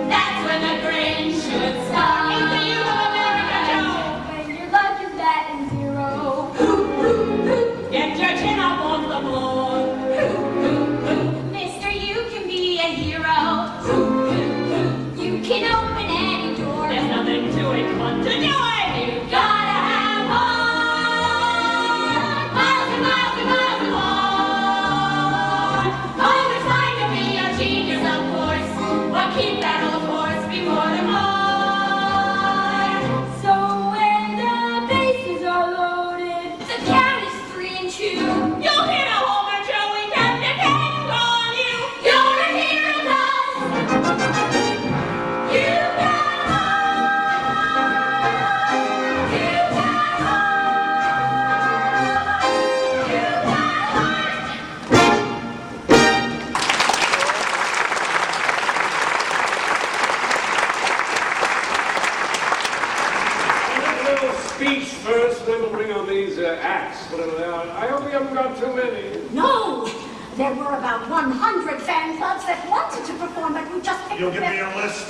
that's when the grin should start. It's the youth of America, Joe. When your luck is batting zero, Get your chin up off the floor. Mister, you can be a hero. You can open any door. There's nothing to it but to do it. You gotta have heart. Miles and miles and miles of heart. Always trying to be a genius, of course. But keep that old horse before the mart. So when the bases are loaded, the count is 3 and 2. You'll hit a homer, Joe. We can depend on you. You're a hero, 'cause you got heart. You got heart. You got heart. A little speech first, then we'll bring on these acts, whatever they are. I hope we haven't got too many. No! There were about 100 fan clubs that wanted to perform, but we just picked You'll the give me best. a list?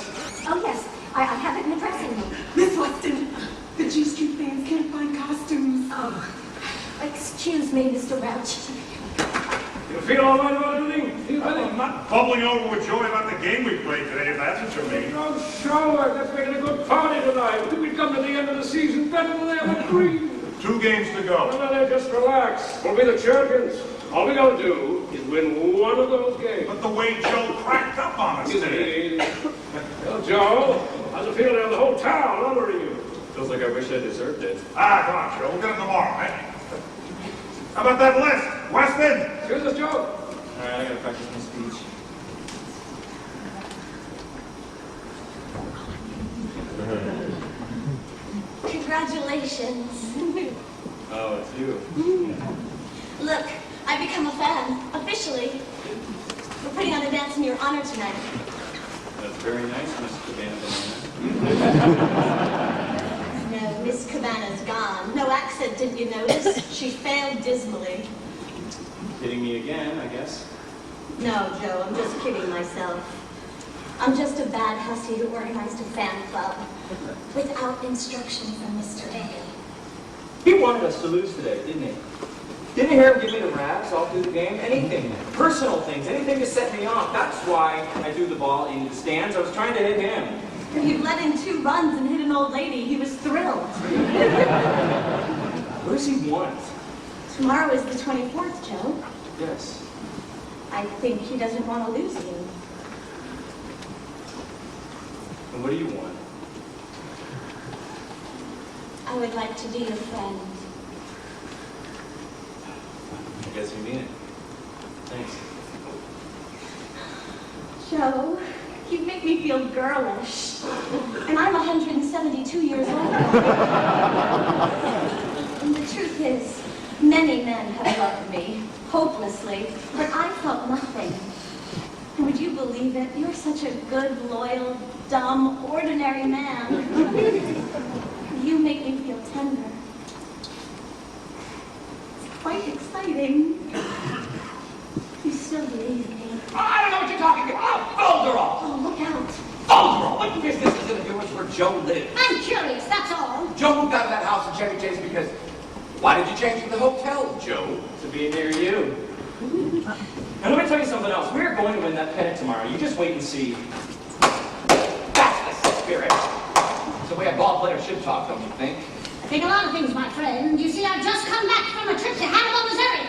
Oh, yes. I have it in the dressing room. Miss Weston, the G Street bands can't find costumes. Oh, excuse me, Mr. Welch. You feel all right about everything? Feel better? I'm not bubbling over with joy about the game we played today, if that's what you mean. No, sure. That's making a good party tonight. We'd come to the end of the season better than they ever dreamed. 2 games to go. No, just relax. We'll be the champions. All we gotta do is win one of those games. But the way Joe cracked up on us today. Well, Joe, how's it feel to have the whole town honoring you? Feels like I wish I deserved it. Ah, come on, Joe. We'll get it tomorrow, right? How about that list? Weston? Here's this, Joe. All right, I gotta practice my speech. Congratulations. Oh, it's you. Look, I've become a fan, officially. We're putting on a dance in your honor tonight. That's very nice, Miss Cabana. No, Miss Cabana's gone. No accent, didn't you notice? She failed dismally. Kidding me again, I guess. No, Joe, I'm just kidding myself. I'm just a bad hussy who organized a fan club without instruction from Mr. A. He wanted us to lose today, didn't he? Didn't you hear him give me the raps all through the game? Anything. Personal things. Anything to set me off. That's why I threw the ball into the stands. I was trying to hit him. You let in 2 runs and hit an old lady. He was thrilled. What does he want? Tomorrow is the 24th, Joe. Yes. I think he doesn't want to lose you. And what do you want? I would like to be your friend. I guess you mean it. Thanks. Joe, you make me feel girlish. And I'm 172 years old. And the truth is, many men have loved me, hopelessly, but I felt nothing. And would you believe it? You're such a good, loyal, dumb, ordinary man. You make me feel tender. It's quite exciting. You still believe me. I don't know what you're talking about. Folderol! Oh, look out. Folderol! What business is it of yours where Joe lives? I'm curious, that's all. Joe moved out of that house in Chevy Chase because... Why did you change to the hotel, Joe? To be near you. And let me tell you something else. We're going to win that pennant tomorrow. You just wait and see. That's the spirit. It's the way a ball player should talk, don't you think? I think a lot of things, my friend. You see, I've just come back from a trip to Hannibal, Missouri.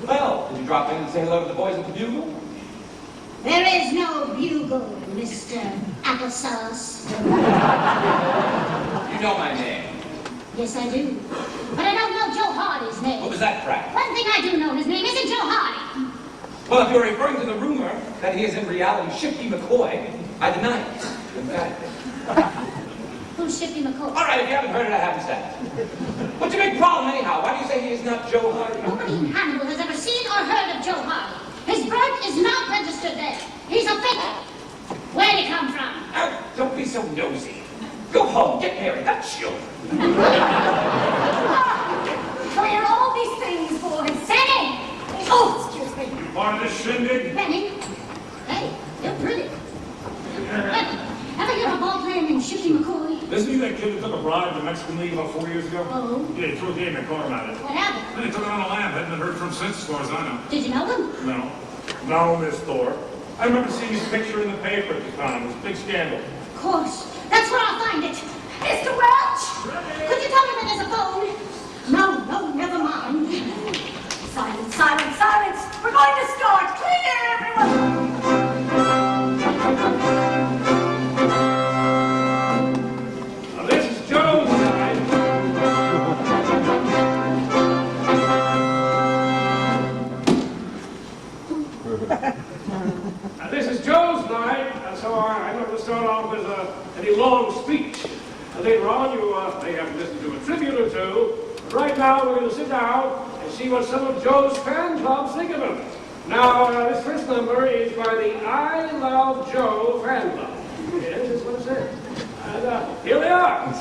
Well, did you drop in and say hello to the boys at the Bugle? There is no bugle, Mr. Applesauce. You know my name. Yes, I do. But I don't know Joe Hardy's name. What was that crap? One thing I do know, his name isn't Joe Hardy. Well, if you're referring to the rumor that he is in reality Shifty McCoy, I deny it. Emphatically. Who's Shifty McCoy? All right, if you haven't heard it, I haven't said it. What's your big problem, anyhow? Why do you say he is not Joe Hardy? Nobody in Hannibal has ever seen or heard of Joe Hardy. His birth is not registered there. He's a fake. Where'd he come from? Oh, don't be so nosy. Go home, get married, have children. Clear all these things, boys. Benny! Oh, excuse me. Part of this shindig? Benny? Hey, you're pretty. Ever hear of a ball player named Shifty McCoy? Isn't he that kid who took a bribe in the Mexican League about 4 years ago? Oh. Yeah, he threw a game in Carm at it. What happened? Then he took it on a lamb. Hadn't been heard from since, as far as I know. Did you know them? No. No, Miss Thorpe. I remember seeing his picture in the paper at the time. It was a big scandal. Of course. That's where I'll find it. Mr. Welch! Could you tell me when there's a phone? No, never mind. Silence, silence, silence! We're going to start! Clear, everyone! Now, this is Joe's night. Now, this is Joe's night, and so I'm going to start off with any long speech. And later on, you may have to listen to a tribute or two. But right now, we're going to sit down and see what some of Joe's fan clubs think of him. Now, this first number is by the I Love Joe fan club. Yes, that's what it says. And here they are.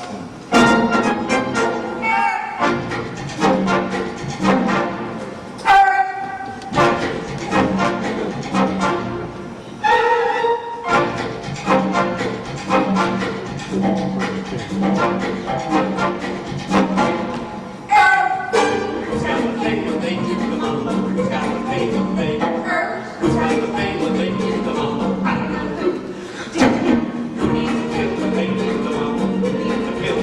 Kill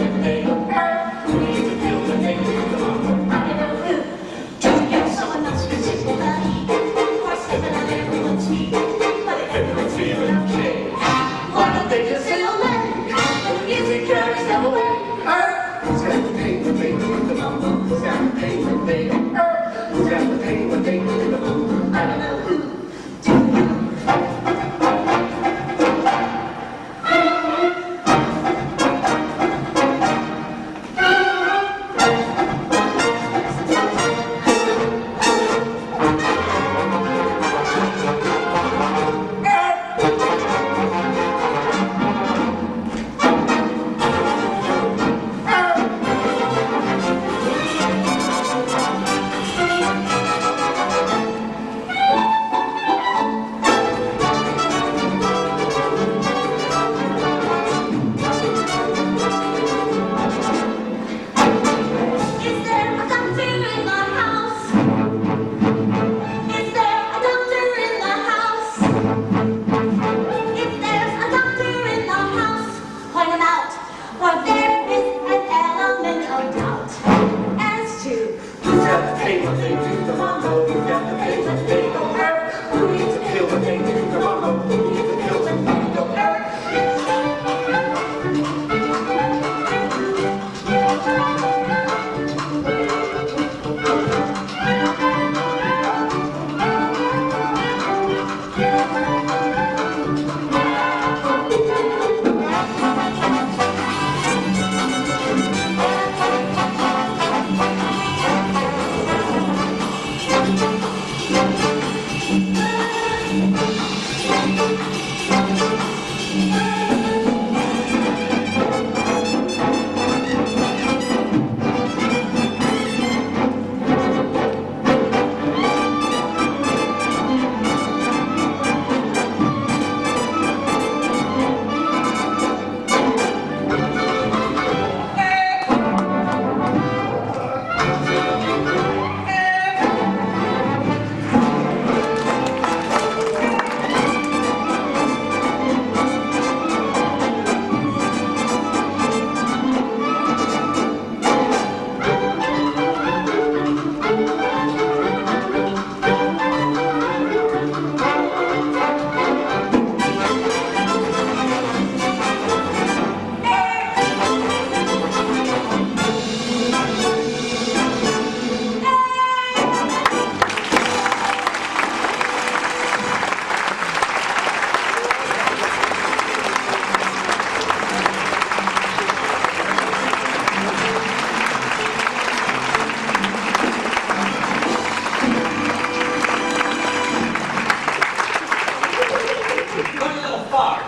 car.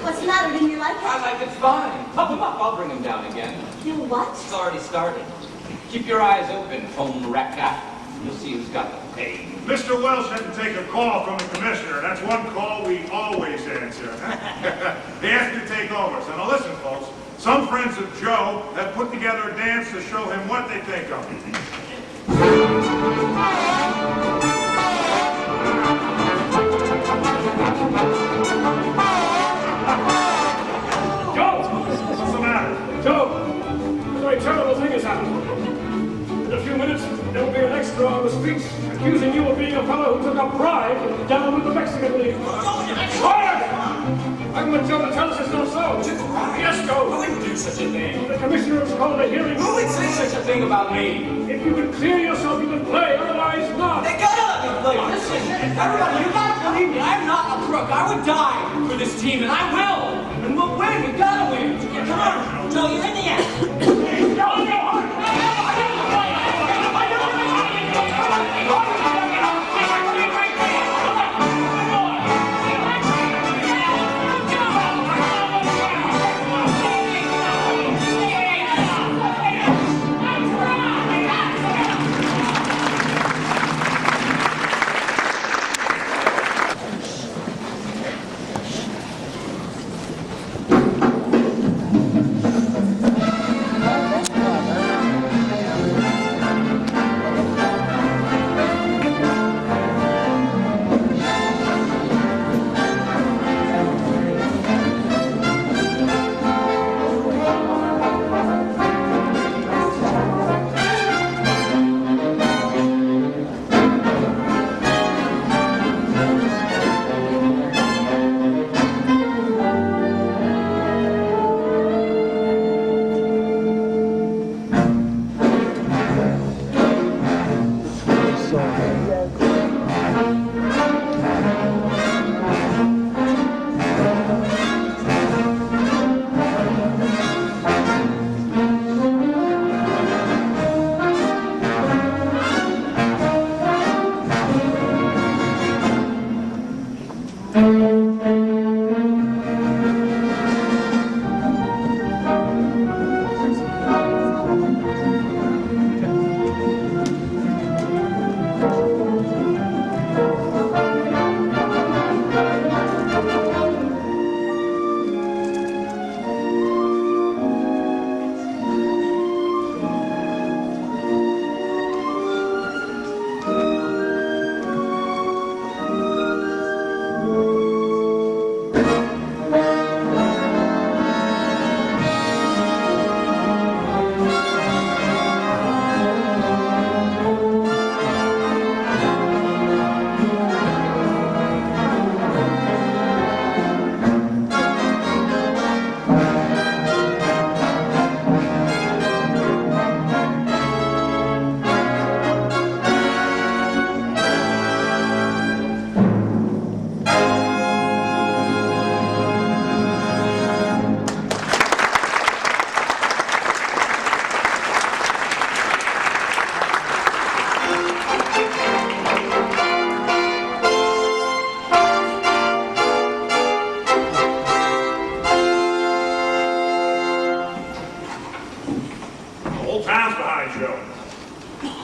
What's the matter? Didn't you like it? I like it's fine. Pump him up. I'll bring him down again. You what? It's already started. Keep your eyes open, home wrecker. You'll see who's got the pain. Mr. Welsh had to take a call from the commissioner. That's one call we always answer. He asked me to take over. So now listen, folks. Some friends of Joe have put together a dance to show him what they think of him. Joe! What's the matter? Joe! A very terrible thing has happened. In a few minutes, there will be an extra on the streets accusing you of being a fellow who took a bribe down with the Mexican League. Quiet! I'm with Joe to tell us it's not so. Yes, Joe. I wouldn't do such a thing. The commissioner has called a hearing. Who would say such a thing about me? If you could clear yourself, you can play, otherwise not. They gotta let me play. Listen, everybody, you gotta believe me. I'm not a crook. I would die for this team, and I will. And we'll win. We gotta win. Come on, Joe, you're in the end.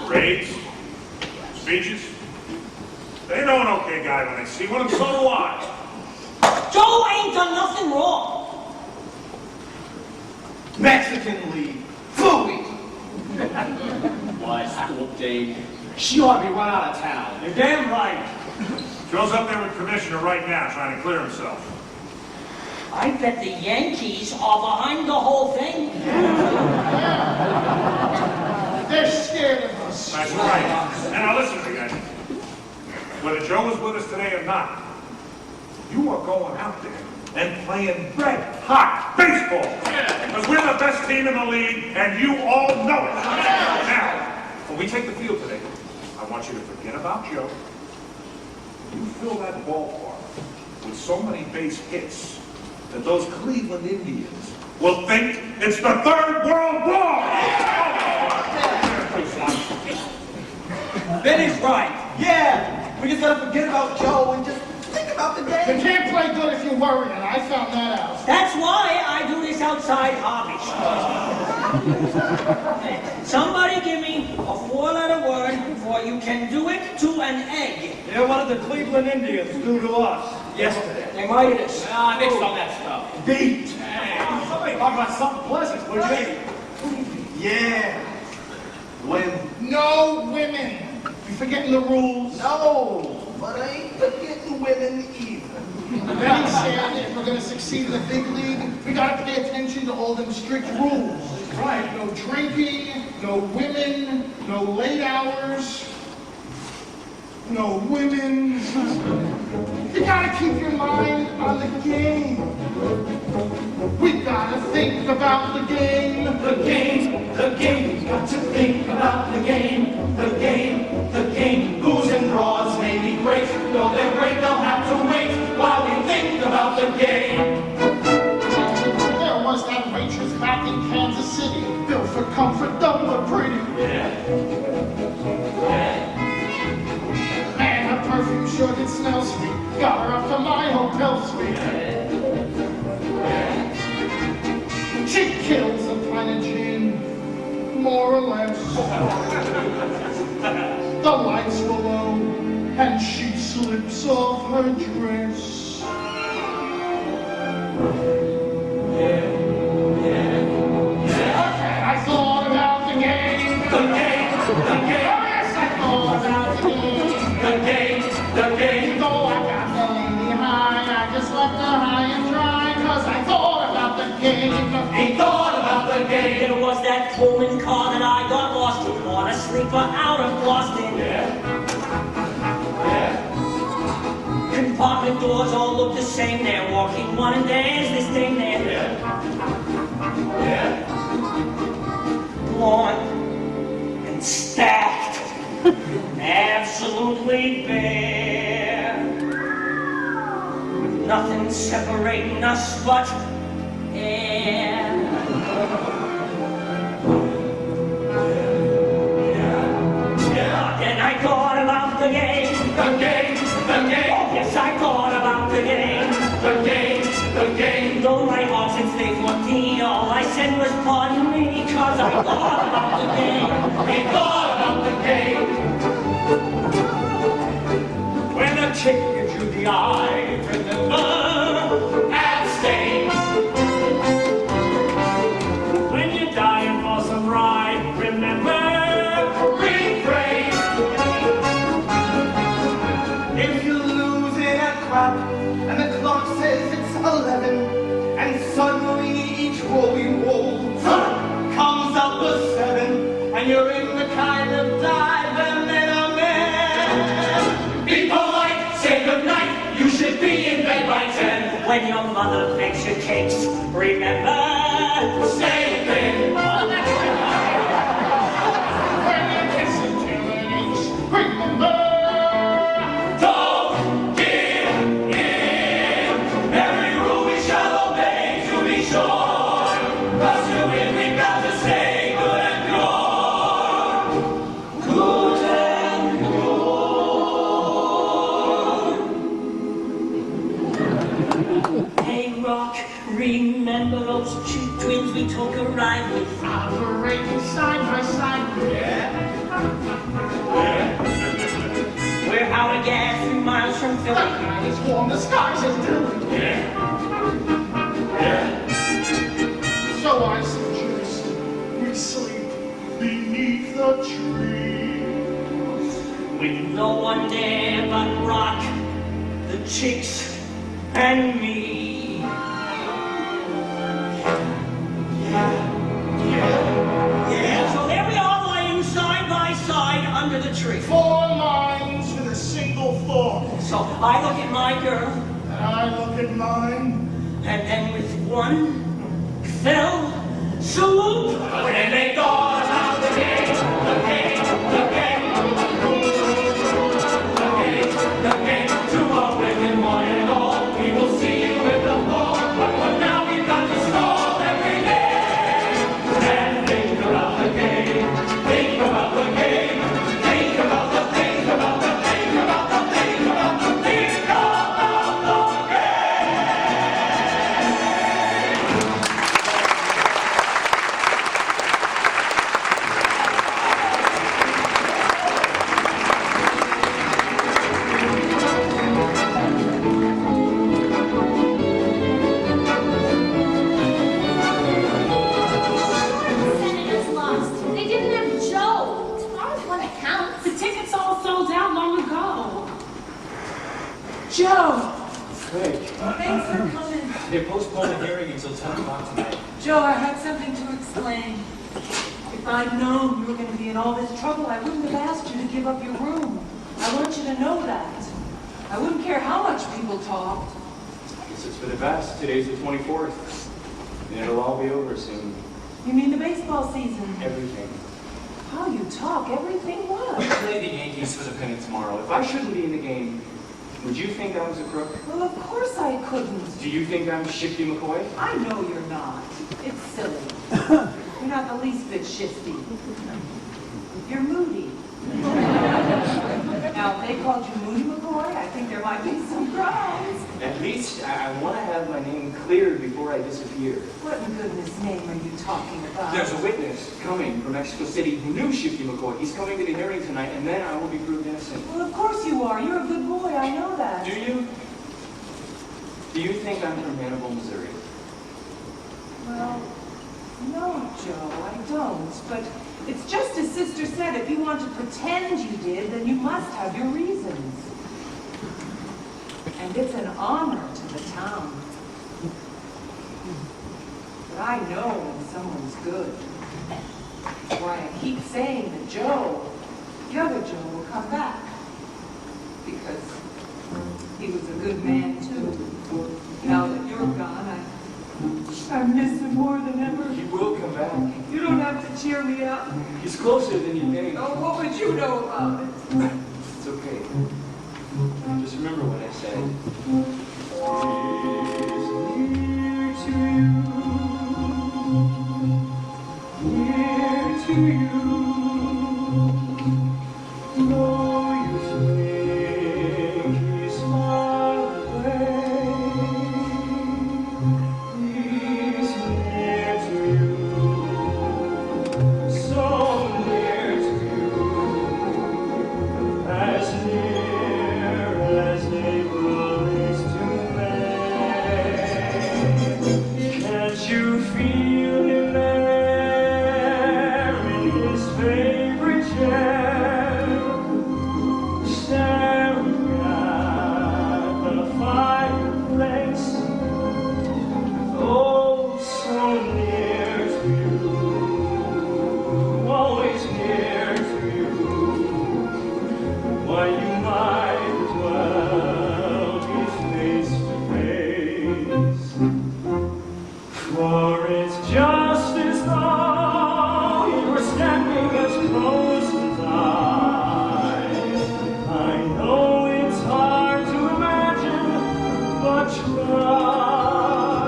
Parades, speeches. They know an okay guy when they see one, and so do I. Joe ain't done nothing wrong. Mexican League. Phooey. Why, school Dave? She ought to be run out of town. You're damn right. Joe's up there with Commissioner right now trying to clear himself. I bet the Yankees are behind the whole thing. They're scared of us. That's right. And now listen to me, guys. Whether Joe is with us today or not, you are going out there and playing red-hot baseball. Because we're the best team in the league, and you all know it. Now, when we take the field today, I want you to forget about Joe. You fill that ballpark with so many base hits that those Cleveland Indians will think it's the Third World War. Benny's right. Yeah, we just gotta forget about Joe and just think about the You day. can't play good if you're worrying. I found that out. That's why I do this outside hobby. Somebody give me a 4-letter word for you can do it to an egg. Yeah, what did the Cleveland Indians do to us yesterday? They mighted us. Ah, mix all that stuff. Beat. Somebody talk about something pleasant, would you? Yeah. Women. No women. You forgetting the rules? No, but I ain't forgetting women either. Then he said if we're going to succeed in the big league, we got to pay attention to all them strict rules. Right. No drinking, no women, no late hours, no women. You got to keep your mind on the game. We got to think about the game. The game, got to think about the game. The game, booze and broads may be great. Though they're great, they'll have to wait while we think about the game. There was that waitress back in Kansas City, built for comfort, dumb but pretty. Man, her perfume sure did smell sweet. Got her up to my hotel suite. She kills a pint of gin, more or less. The lights go low, and she slips off her dress. Okay, I thought about the game. The game. Oh yes, I thought about the game. The game. Though I got the lady high, I just left her high and dry, 'cause I thought about the game. He thought about the game. It was that Pullman car that I got lost in on a sleeper out of Boston. Compartment doors all look the same. They're walking one and there's this thing there. Blonde and stacked, absolutely bare. With nothing separating us but air. Then I thought about the game. The game. Oh, yes, I thought about the game. The game. Though my heart since day 14, all I said was pardon me, 'cause I thought about the game. He thought about the game. When a chick gives you the eye, remember, Abstain. when you're dying for some ride, remember, Refrain. If you lose in a crap and the clock says it's 11, and suddenly each roll you roll comes up a 7, and you're in the kind of dive that men are men. Be polite. Say goodnight. You should be in bed by 10. when your mother makes you cakes, remember, Stay thin. When you're kissing till it aches, remember. Don't give in. Every rule we shall obey to be sure. 'Cause to win we've got to stay good and pure. Good and hey Rock, remember those cheap twins we took a ride with? Operating side by side. We're out of gas 3 miles from The Philly. night is warm, the skies is blue. So I suggest we sleep beneath the trees. With no one there but Rock, the chicks, and me. So there we are lying side by side under the tree. 4 lines with a single thought. So I look at my girl, And I look at mine. and then with one fell salute. When they thought about the game. The game. To our women, one and all, we will see you with the ball. But for now we've got to stall every day. And think about the game. Think about the game. Think about the think about the think about the think about the think about the game. Joe! Craig, Thanks for coming. they postponed the hearing until 10 o'clock tonight. Joe, I had something to explain. If I'd known you were going to be in all this trouble, I wouldn't have asked you to give up your room. I want you to know that. I wouldn't care how much people talked. I guess it's for the best. Today's the 24th. And it'll all be over soon. You mean the baseball season? Everything. How you talk, everything what? We play the Yankees for the pennant tomorrow. If I shouldn't be in the game, would you think I was a crook? Well, of course I couldn't. Do you think I'm Shifty McCoy? I know you're not. It's silly. You're not the least bit shifty. You're moody. Now, if they called you Moody McCoy, I think there might be some grounds. At least I want to have my name cleared before I disappear. What in goodness name are you talking about? There's a witness coming from Mexico City who knew Shifty McCoy. He's coming to the hearing tonight, and then I will be proved innocent. Well, of course you are. You're a good boy. I know that. Do you? Do you think I'm from Hannibal, Missouri? Well, no, Joe, I don't. But it's just as Sister said, if you want to pretend you did, then you must have your reasons. And it's an honor to the town. But I know when someone's good. That's why I keep saying that Joe, the other Joe, will come back. Because he was a good man, too. Now that you're gone, I miss him more than ever. He will come back. You don't have to cheer me up. He's closer than you think. Oh, what would you know about it? It's okay. Just remember what I said. Near to you. Though you think he's far away, he's near to you. So near to you. As near as April is to May. Can't you feel him there in his favorite chair, staring at the fireplace? Oh, so near to you, always near to you. Why, you might as well be face to face. For it's just as though you were standing as close as I know it's hard to imagine, but try.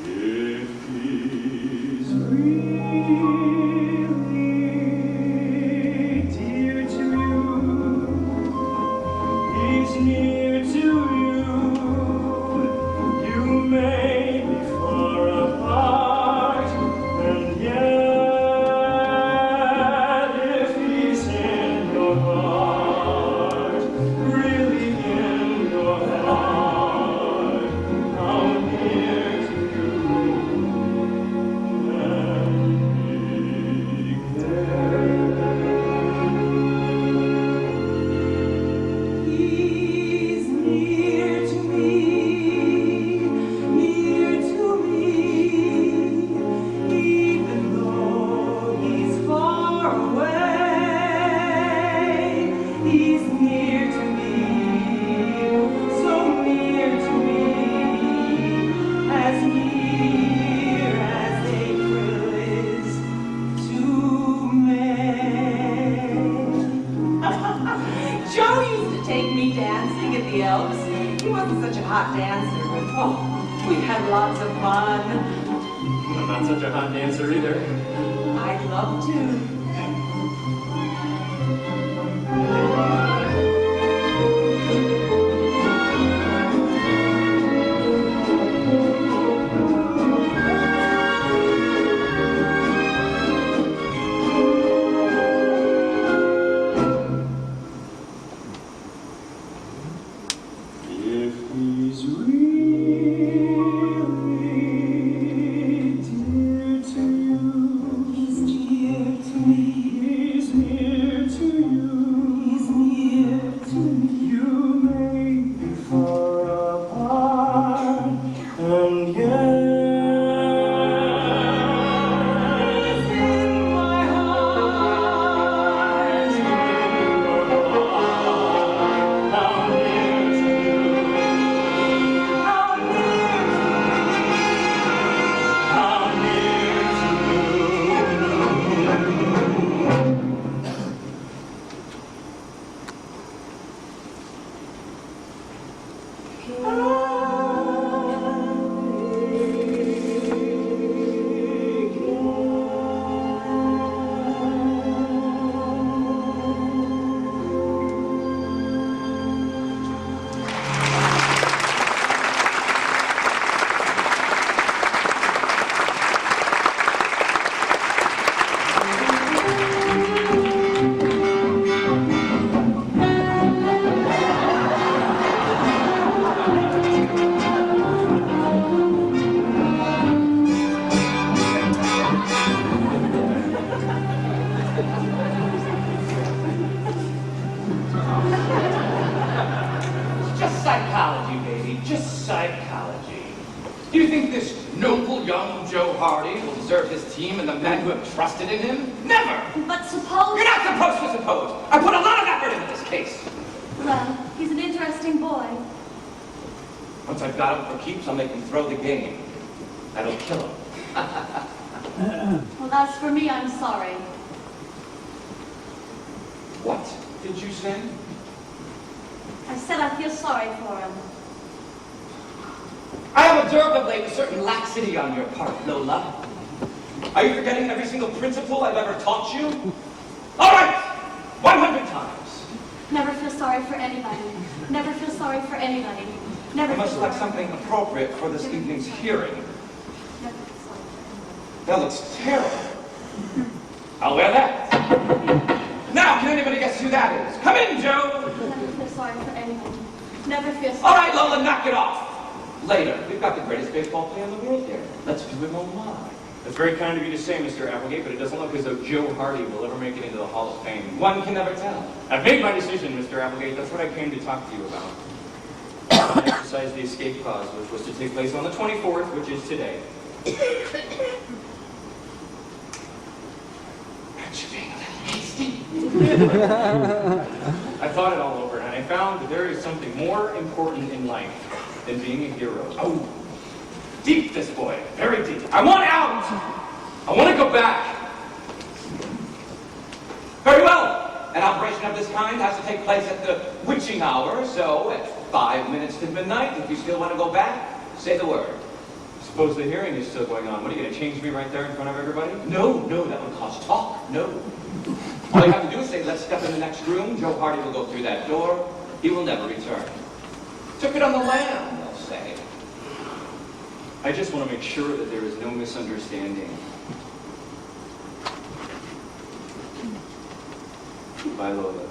If he's really dear to you, he's near to you. You may be far apart, and yet if he's in your heart, really in your heart, how near to you can he He's near to me, even though he's far away. He's near to me, so near to me, as near as April is to May. Joe used to take me dancing at the Elks. He wasn't such a hot dancer, but oh, we had lots of fun. I'm not such a hot dancer either. I'd love to. If he's really dear to you, He's dear to me. Just psychology, baby. Just psychology. Do you think this noble young Joe Hardy will desert his team and the men who have trusted in him? Never! But suppose... You're not supposed to suppose! I put a lot of effort into this case! Well, he's an interesting boy. Once I've got him for keeps, I'll make him throw the game. That'll kill him. Well, as for me, I'm sorry. What did you say? I said I feel sorry for him. I have observed of late a certain laxity on your part, Lola. Are you forgetting every single principle I've ever taught you? All right! 100 times. Never feel sorry for anybody. Never feel sorry for anybody. Never I feel must sorry. select something appropriate for this evening's hearing. Never feel sorry. That looks terrible. I'll wear that. Now, can anybody guess who that is? Come in, Joe! Never feel sorry for anybody. Never feel sorry. All right, Lola, knock it off. Later, we've got the greatest baseball player in the world here. Let's do him live. That's very kind of you to say, Mr. Applegate, but it doesn't look as though Joe Hardy will ever make it into the Hall of Fame. One can never tell. I've made my decision, Mr. Applegate. That's what I came to talk to you about. I exercised the escape clause, which was to take place on the 24th, which is today. Aren't you being a little hasty? I thought it all over, and I found that there is something more important in life than being a hero. Oh, deep this boy, very deep. I want out! I want to go back. Very well. An operation of this kind has to take place at the witching hour, so at 5 minutes to midnight, if you still want to go back, say the word. Suppose the hearing is still going on. What, are you going to change me right there in front of everybody? No, that would cause talk. No. All you have to do is say, let's step in the next room. Joe Hardy will go through that door. He will never return. Took it on the lam, they'll say. I just want to make sure that there is no misunderstanding. Bye, Lola.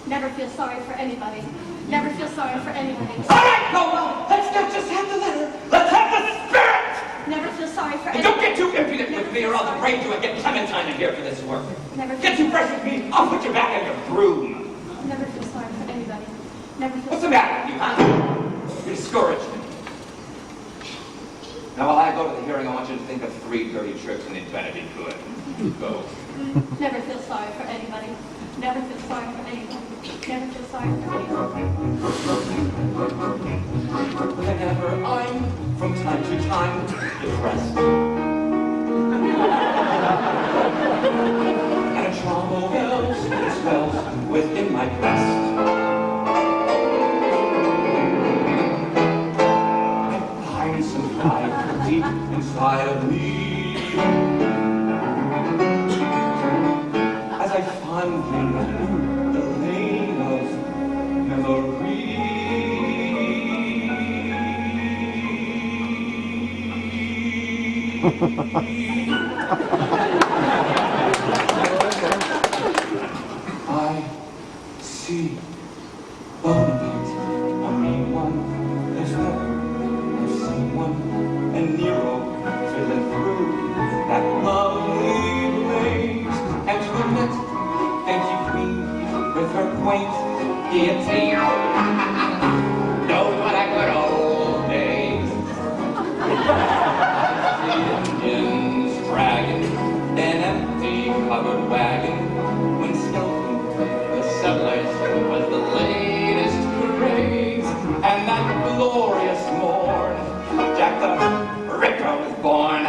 Never feel sorry for anybody. Never feel sorry for anybody. All right, Lola, let's not just have the letter. Let's have the spirit! Never feel sorry for And anybody. don't get too impudent with me or I'll degrade you and get Clementine in here for this work. Never Get too fresh with me, I'll put you back on your broom. Never feel sorry for anybody. Never feel What's the matter with you, huh? You discouraged me. Now, while I go to the hearing, I want you to think of 3 dirty tricks and they'd better be good. Go. Never feel sorry for anybody. Never feel sorry for anybody. Never feel sorry for anybody. Whenever I'm, from time to time, depressed. And a trauma wells and swells within my breast. I find some pride deep inside of me. As I fondly the lane of I see Bonaparte, a mean one. There's never I've seen one, and Nero fiddling through that lovely blaze. Antoinette, dainty queen, with her quaint guillotine. Those were the good old days. The Indians dragging an empty covered wagon when Skelton, the settlers, was the latest craze. And that glorious morn, Jack the Ripper was born.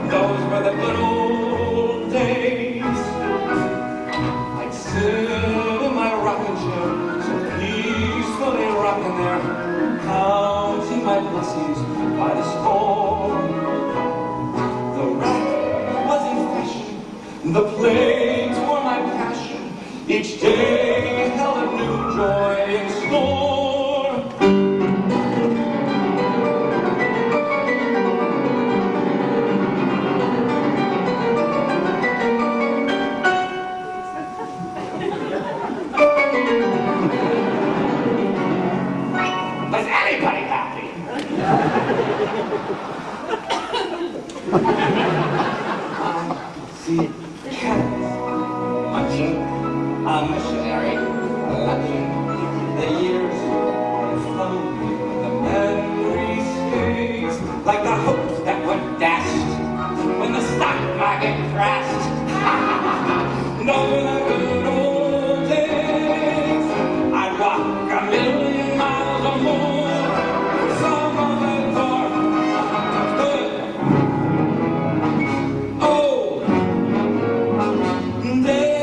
Those were the good old days. I'd sit The plains were my passion. Each day held a new joy in store. Was anybody happy? See, cannons, munching, a missionary, lunching. The years have flown, the memory stays, like the hopes that were dashed when the stock market crashed. No, the good old days, I'd walk a million miles or more for some of the dark, good, old days.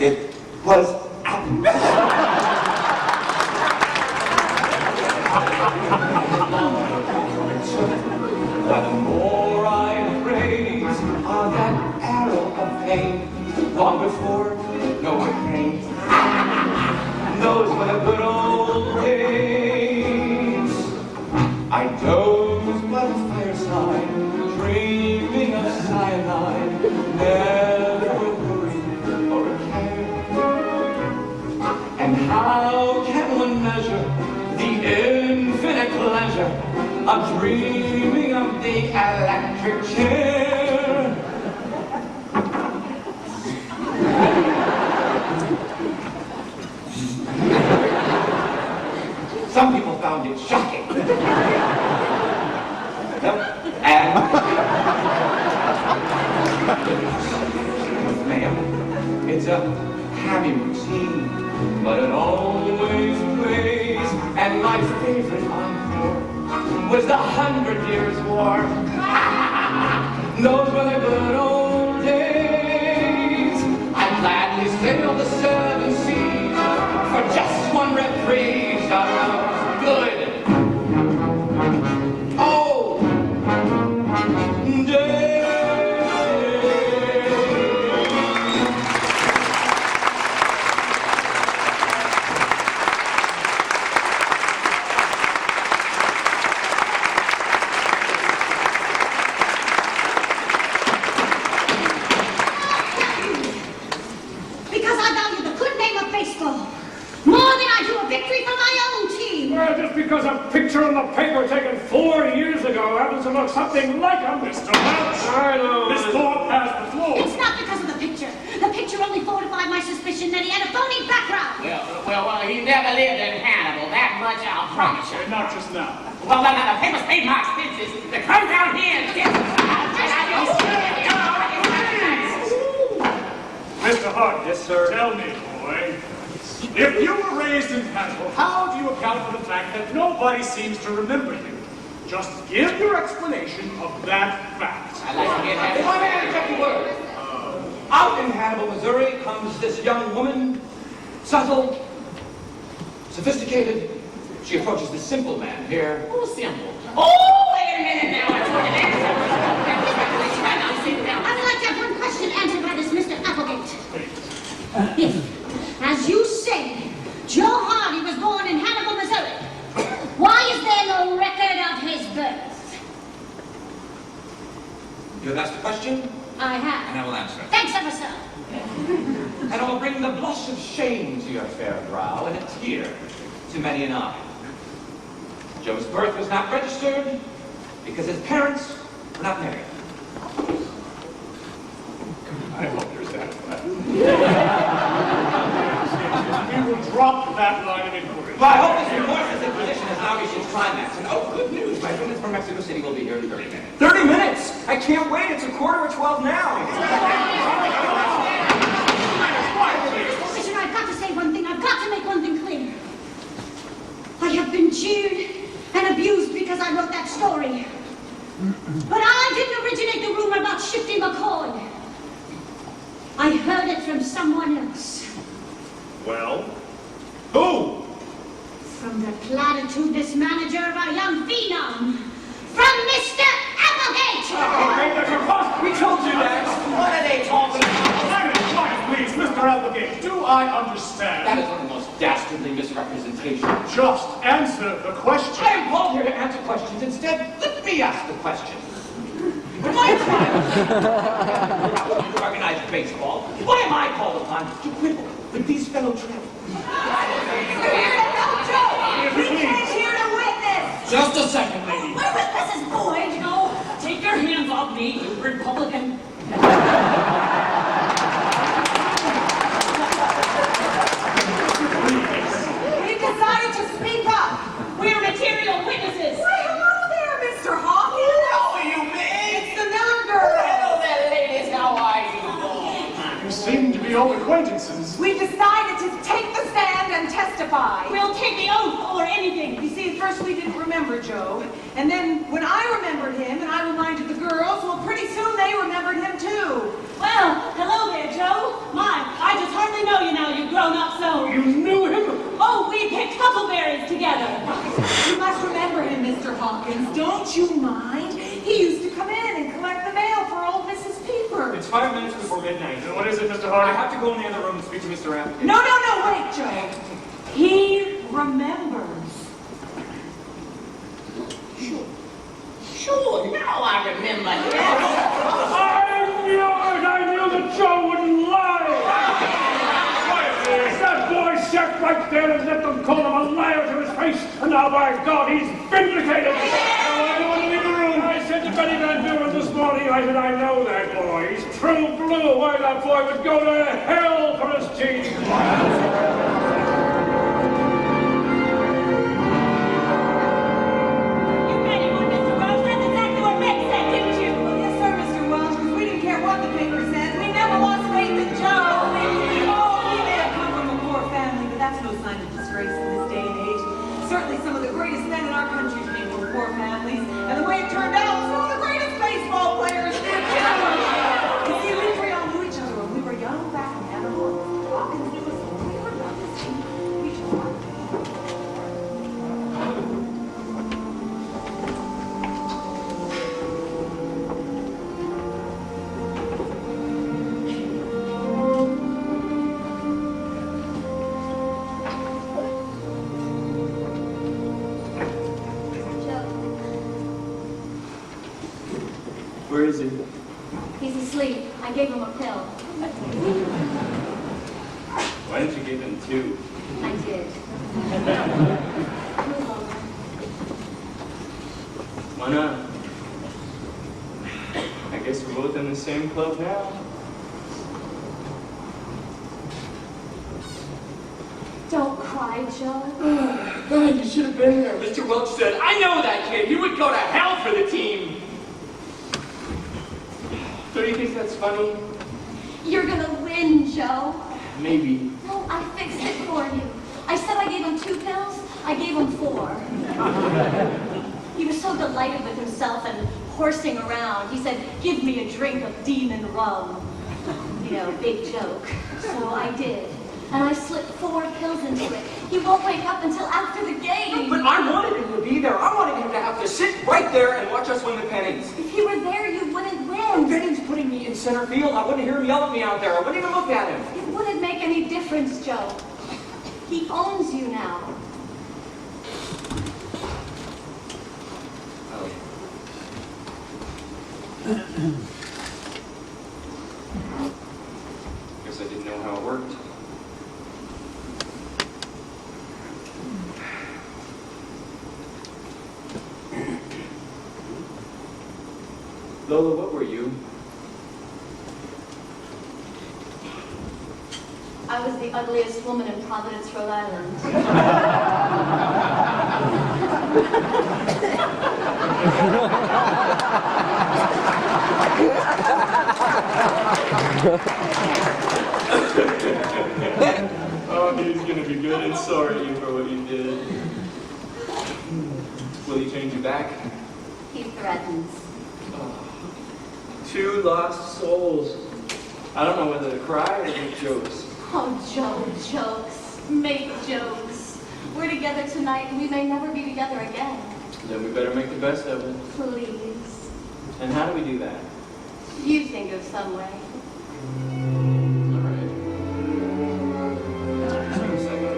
It was the more I praise on that arrow of pain, long before no one came. Those were the good old days. I dozed by the fireside, dreaming of cyanide, never a worry or a care. And how can one measure the infinite pleasure of dreaming of the electric chair? Some people found it shocking. And ma'am, it's a happy routine, but it always plays. And my favorite encore was the 100 Years' War. Those were the good old days. I'd gladly sail the 7 seas for just one reprieve of good old days. Because I value the good name of baseball more than I do a victory for my own team. Well, just because a picture in the paper taken 4 years ago happens to look something like a Mr. Welch. I know. Miss Thorpe has the floor. It's not because of the picture. The picture only fortified my suspicion that he had a phony background. Well, he never lived in Hannibal. That much I'll promise you. Not just now. Well, the papers paid my expenses. They come down here and get Mr. Hart. Yes, sir. Tell me, boy. If you were raised in Hannibal, how do you account for the fact that nobody seems to remember you? Just give your explanation of that fact. I'd like to get that. If I may interject a word. Out in Hannibal, Missouri, comes this young woman, subtle, sophisticated. She approaches this simple man here. Oh, simple. Oh, wait a minute now. I told you that. I would like to have one question answered by this Mr. Applegate. If, as you say, Joe Hardy was born in Hannibal, Missouri, why is there no record of his birth? You have asked a question, I have. and I will answer it. Thanks ever so. And I will bring the blush of shame to your fair brow, and a tear to many an eye. Joe's birth was not registered because his parents were not married. I hope you're satisfied. We will drop that line of inquiry. Well, I hope this remorseless inquisition has now reached its climax. And oh, good news, my friends from Mexico City will be here in 30 minutes. 30 minutes? I can't wait. It's 11:45 now. Listen, I've got to say one thing. I've got to make one thing clear. I have been jeered and abused because I wrote that story. But I didn't originate the rumor about Shifty McCoy. I heard it from someone else. Well, who? From the platitudinous manager of our young phenom. From Mr. Applegate! We told you that. What are they talking about? Quiet, please, Mr. Applegate. Do I understand? That is one of the most dastardly misrepresentations. Just answer the question. I am called here to answer questions. Instead, let me ask the question. When my client to organize baseball, why am I called upon to quibble with these fellow travelers? We came here to witness. Just a second, lady. We're witnesses, boy. No, take your hands off me, you Republican. We decided to speak up. We're material witnesses. Why, hello there, Mr. Hawkins. How are you, man? It's the Miller girl. Hello there, ladies. How are you? You seem to be old acquaintances. We decided to take the stand and testify. We'll take the oath or anything. You see, at first we didn't remember Joe, and then when I remembered him and I reminded the girls, well, pretty soon they remembered him too. Well, hello there, Joe. My, I just hardly know you now, you've grown up so. You knew him? Oh, we picked huckleberries together. You must remember him, Mr. Hawkins. Don't you mind? He used to come in and collect the mail for old Mrs. Peeper. It's 5 minutes before midnight. And what is it, Mr. I Harding? have to go in the other room and speak to Mr. Applegate. No, wait, Joe. He remembers. Sure, now I remember him. I knew that Joe wouldn't lie. That boy sat right there and let them call him a liar to his face, and now, by God, he's vindicated. I don't want to leave the room. I said to Betty Van Buren this morning, I said, I know that boy. He's true blue. Why, that boy would go to hell for his team. Certainly some of the greatest men in our country came from poor families, and the way it turned out, some of the greatest baseball players did too. You see, we three all knew each other when we were young back in Antelope. Hawkins knew us when we were young. We Where is he? He's asleep. I gave him a pill. Why didn't you give him 2? I did. Why not? I guess we're both in the same club now. Don't cry, Joe. God, you should have been there. Mr. Welch said, I know that kid. He would go to hell for the team. So do you think that's funny? You're gonna win, Joe. Maybe. No, I fixed it for you. I said I gave him 2 pills. I gave him 4. He was so delighted with himself and horsing around. He said, give me a drink of demon rum. You know, big joke. So I did. And I slipped 4 pills into it. He won't wake up until after the game. But I wanted him to be there. I wanted him to have to sit right there and watch us win the pennants. If he were there, you wouldn't When win. Benning's putting me in center field, I wouldn't hear him yell at me out there. I wouldn't even look at him. It wouldn't make any difference, Joe. He owns you now. Guess I didn't know how it worked. Lola, what were you? I was the ugliest woman in Providence, Rhode Island. Oh, he's gonna be good and sorry at you for what you did. Will he change you back? He threatens. Two lost souls. I don't know whether to cry or make jokes. Oh, Joe, jokes. Make jokes. We're together tonight and we may never be together again. Then we better make the best of it. Please. And how do we do that? You think of some way. All right. Hang on a second.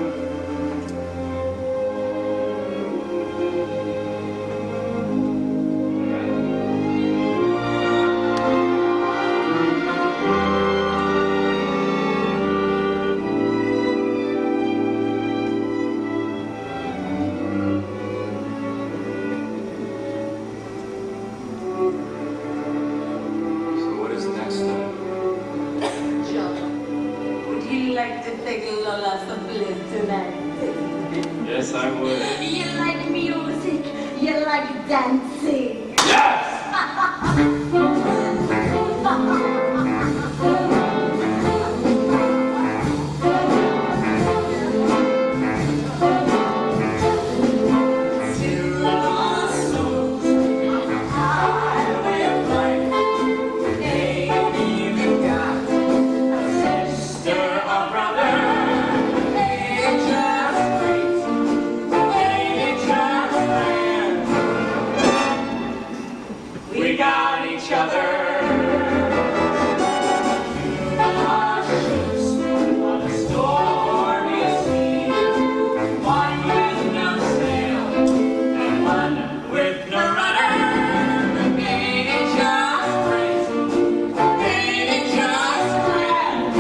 So what is next then? Joe, would you like to take Lola some bliss tonight? Yes, I would. You like music. You like dancing. Yes! We got each other. Our ships on a stormy sea. One with no sail and one with no rudder. Ain't it just great? Ain't it just grand?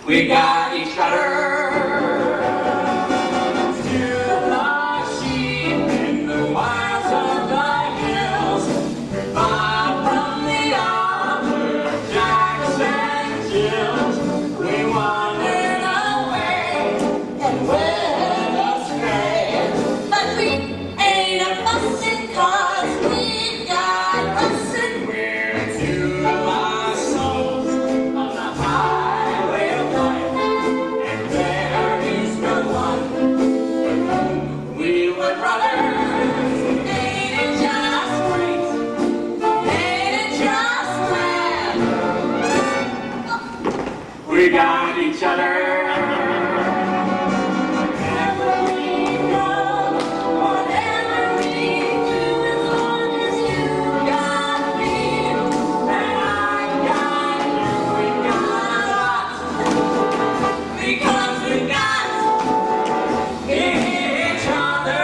We got each other. We got each other. Wherever we go, whatever we do, as long as you got me and I got you, we got us because we got each other.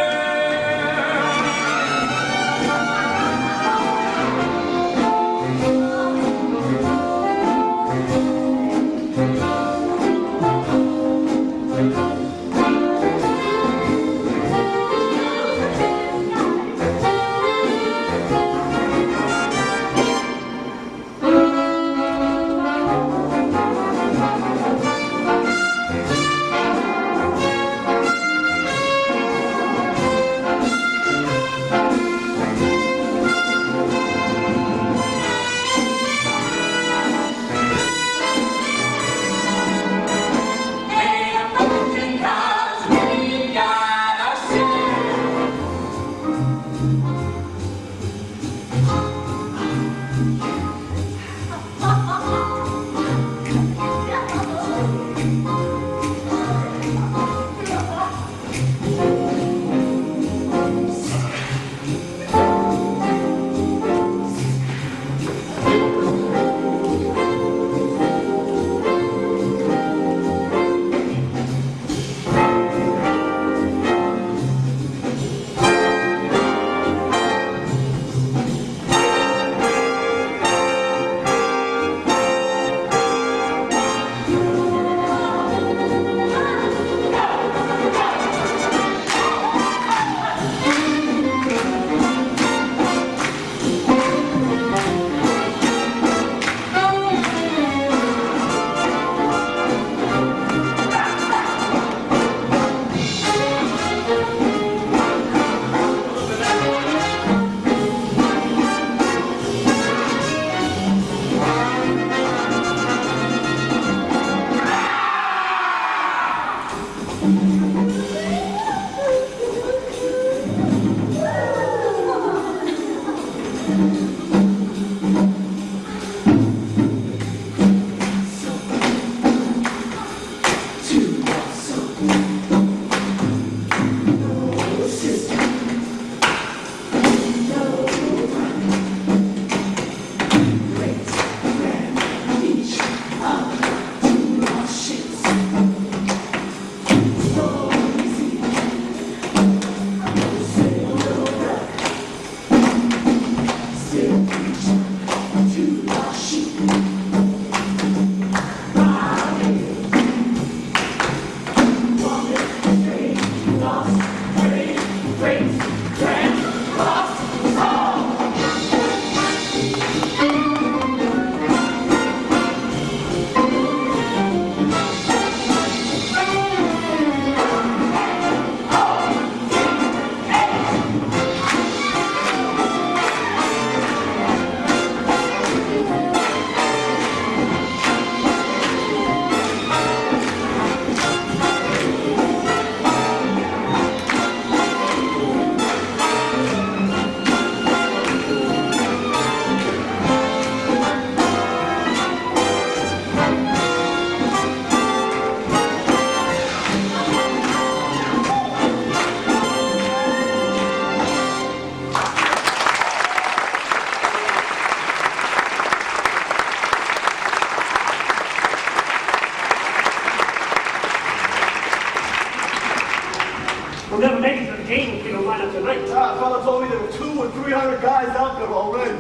told me there were 200 or 300 guys out there already.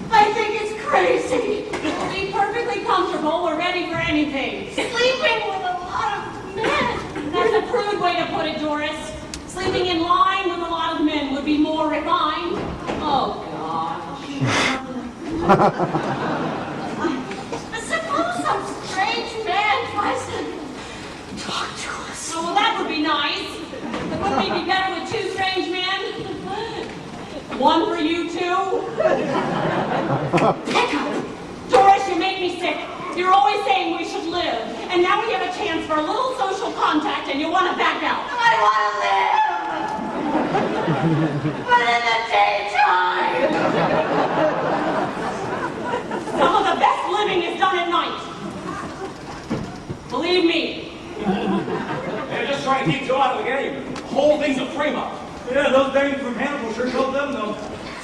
I think it's crazy. We'll be perfectly comfortable. We're ready for anything. Sleeping with a lot of men. That's a crude way to put it, Doris. Sleeping in line with a lot of men would be more refined. Oh, gosh. Suppose some strange man tries to talk to us. Oh, well, that would be nice. But wouldn't it be better with two strange men? One for you two? Pick up! Doris, you make me sick. You're always saying we should live. And now we have a chance for a little social contact and you want to back out. I want to live! But in the daytime! Some of the best living is done at night. Believe me. They're just trying to keep Joe out of the game. The whole thing's a frame-up. Yeah, those dames from Hannibal sure showed them though.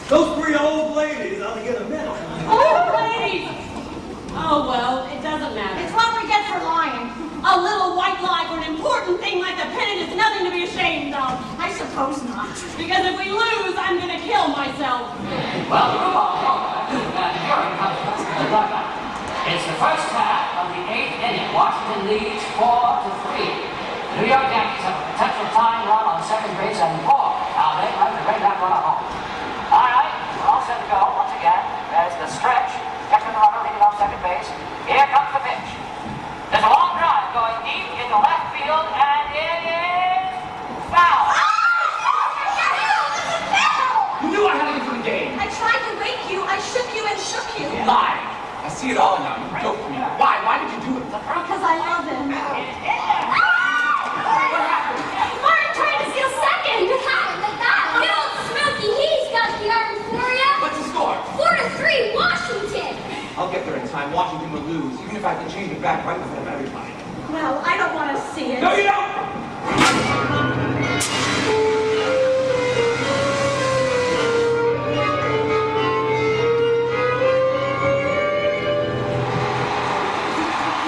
Those 3 old ladies ought to get a medal. Oh, ladies! Oh, well, it doesn't matter. It's what we get for lying. A little white lie for an important thing like the pennant is nothing to be ashamed of. I suppose not. Because if we lose, I'm going to kill myself. Well, group of Lola, here it comes. It's the first half of the 8th inning. Washington leads 4-3. New York Yankees have a potential tying run on second base and 4. Now they'd like to bring that one home. All right, we're all set to go. Once again, there's the stretch. Catching the runner, leading off second base. Here comes the pitch. There's a long drive going deep into left field, and it is foul. You knew I had to get to the game. I tried to wake you. I shook you and shook you. Lie. I see it all now. You joked me. Why? Why did you do it? Because I love him. What happened? Martin tried to steal second. What happened with that? Good old Smokey, he's got the arm for you. What's the score? 4-3, Washington. I'll get there in time. Washington will lose, even if I have to change it back right in front of everybody. Well, I don't want to see it. No, you don't!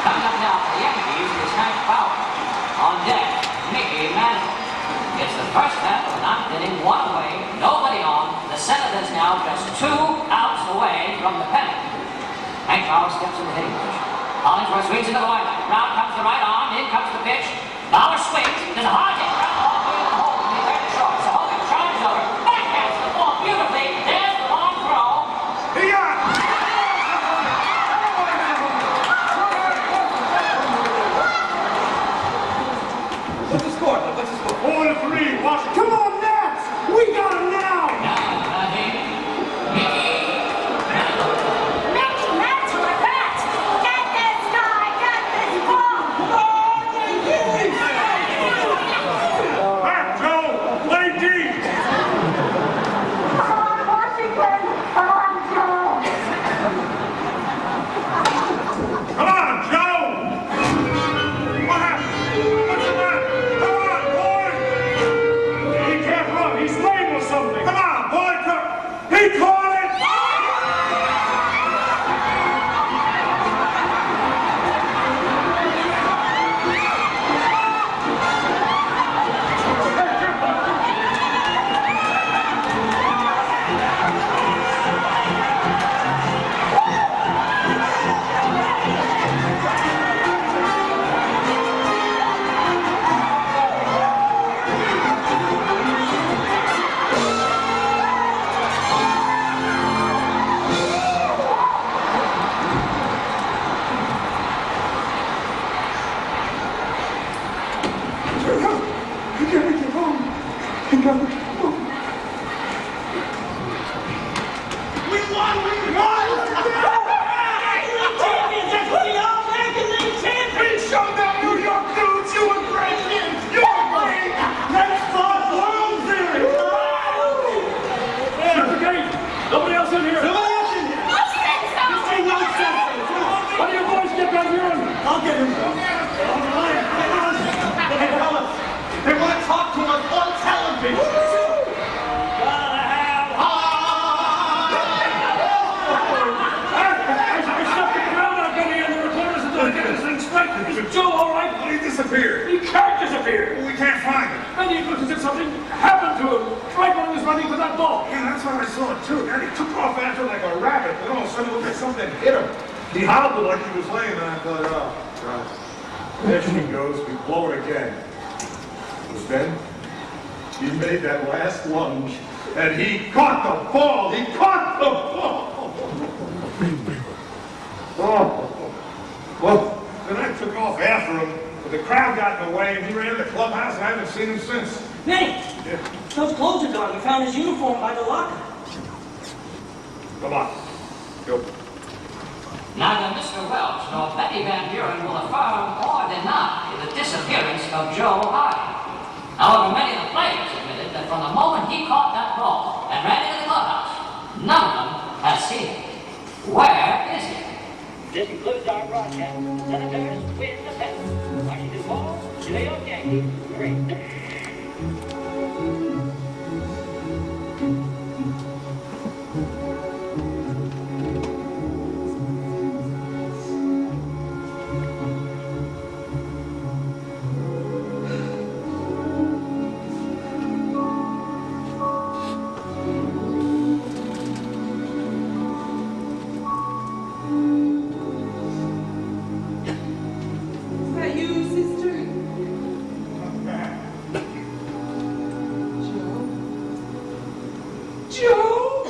Coming up now for the Yankees is Hank Bauer. On deck, Mickey Mantle. It's the first half of the 9th inning, 1 away, nobody on. The Senators now just 2 outs away from the pennant. Hank Bauer steps in the hitting position. Hollingsworth swings into the windup. Round comes the right arm, in comes the pitch. Bauer swings, there's a hard hit ground ball way to Hogan. He's there to short. So Hogan charges over, backhands the ball beautifully. There's the long throw. What's the score? What's the score? 4-3, Washington. Come on, Nats! We got him now! That's my bat. Get this guy. Get this ball. Back, Joe! Play deep! Come on, Washington. Come on, Joe. Come on, Joe! What happened? What's the matter? Come on, boy! He can't run. He's lame or something. Come on, boy! He caught it! Nobody else in here. What do you boys get down here? I'll get him. Hey, fellas, they want to talk to us on television. I stuffed the crowd out getting in the reporters until I get this thing straight. Is Joe all right? He disappeared. He can't disappear. here? We can't find him. And he looks as if something happened to him, right when he was running for that ball. Yeah, that's how I saw it too. And he took off after like a rabbit. Then all of a sudden it looked like something hit him. He hobbled like he was laying, and I thought, oh, God. There she goes. We blow it again. But then he made that last lunge, and he caught the ball. He caught the ball. Oh. Well, then I took off after him, but the crowd got in the way, and he ran to the clubhouse, and I haven't seen him since. Manny, Yeah. those clothes are gone. We found his uniform by the locker. Come on. Go. Neither Mr. Welch nor Betty Van Buren will affirm or deny the disappearance of Joe Hardy. However, many of the players admitted that from the moment he caught that ball and ran into the clubhouse, none of them has seen him. Where is he? This concludes our broadcast. Senators win the pennant. Washington Ball, New York Yankees, 3. Is that you, sister? Joe?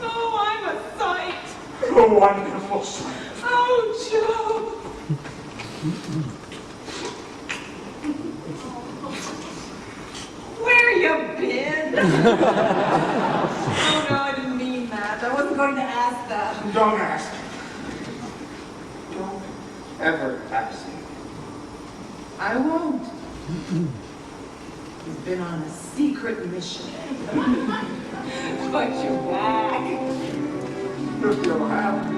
Oh, I'm a sight. A wonderful sight. Oh, Joe. Where you been? Oh, no, I didn't mean that. I wasn't going to ask that. Don't ask. Don't ever ask. I won't. You've been on a secret mission. But you're back. If you'll have me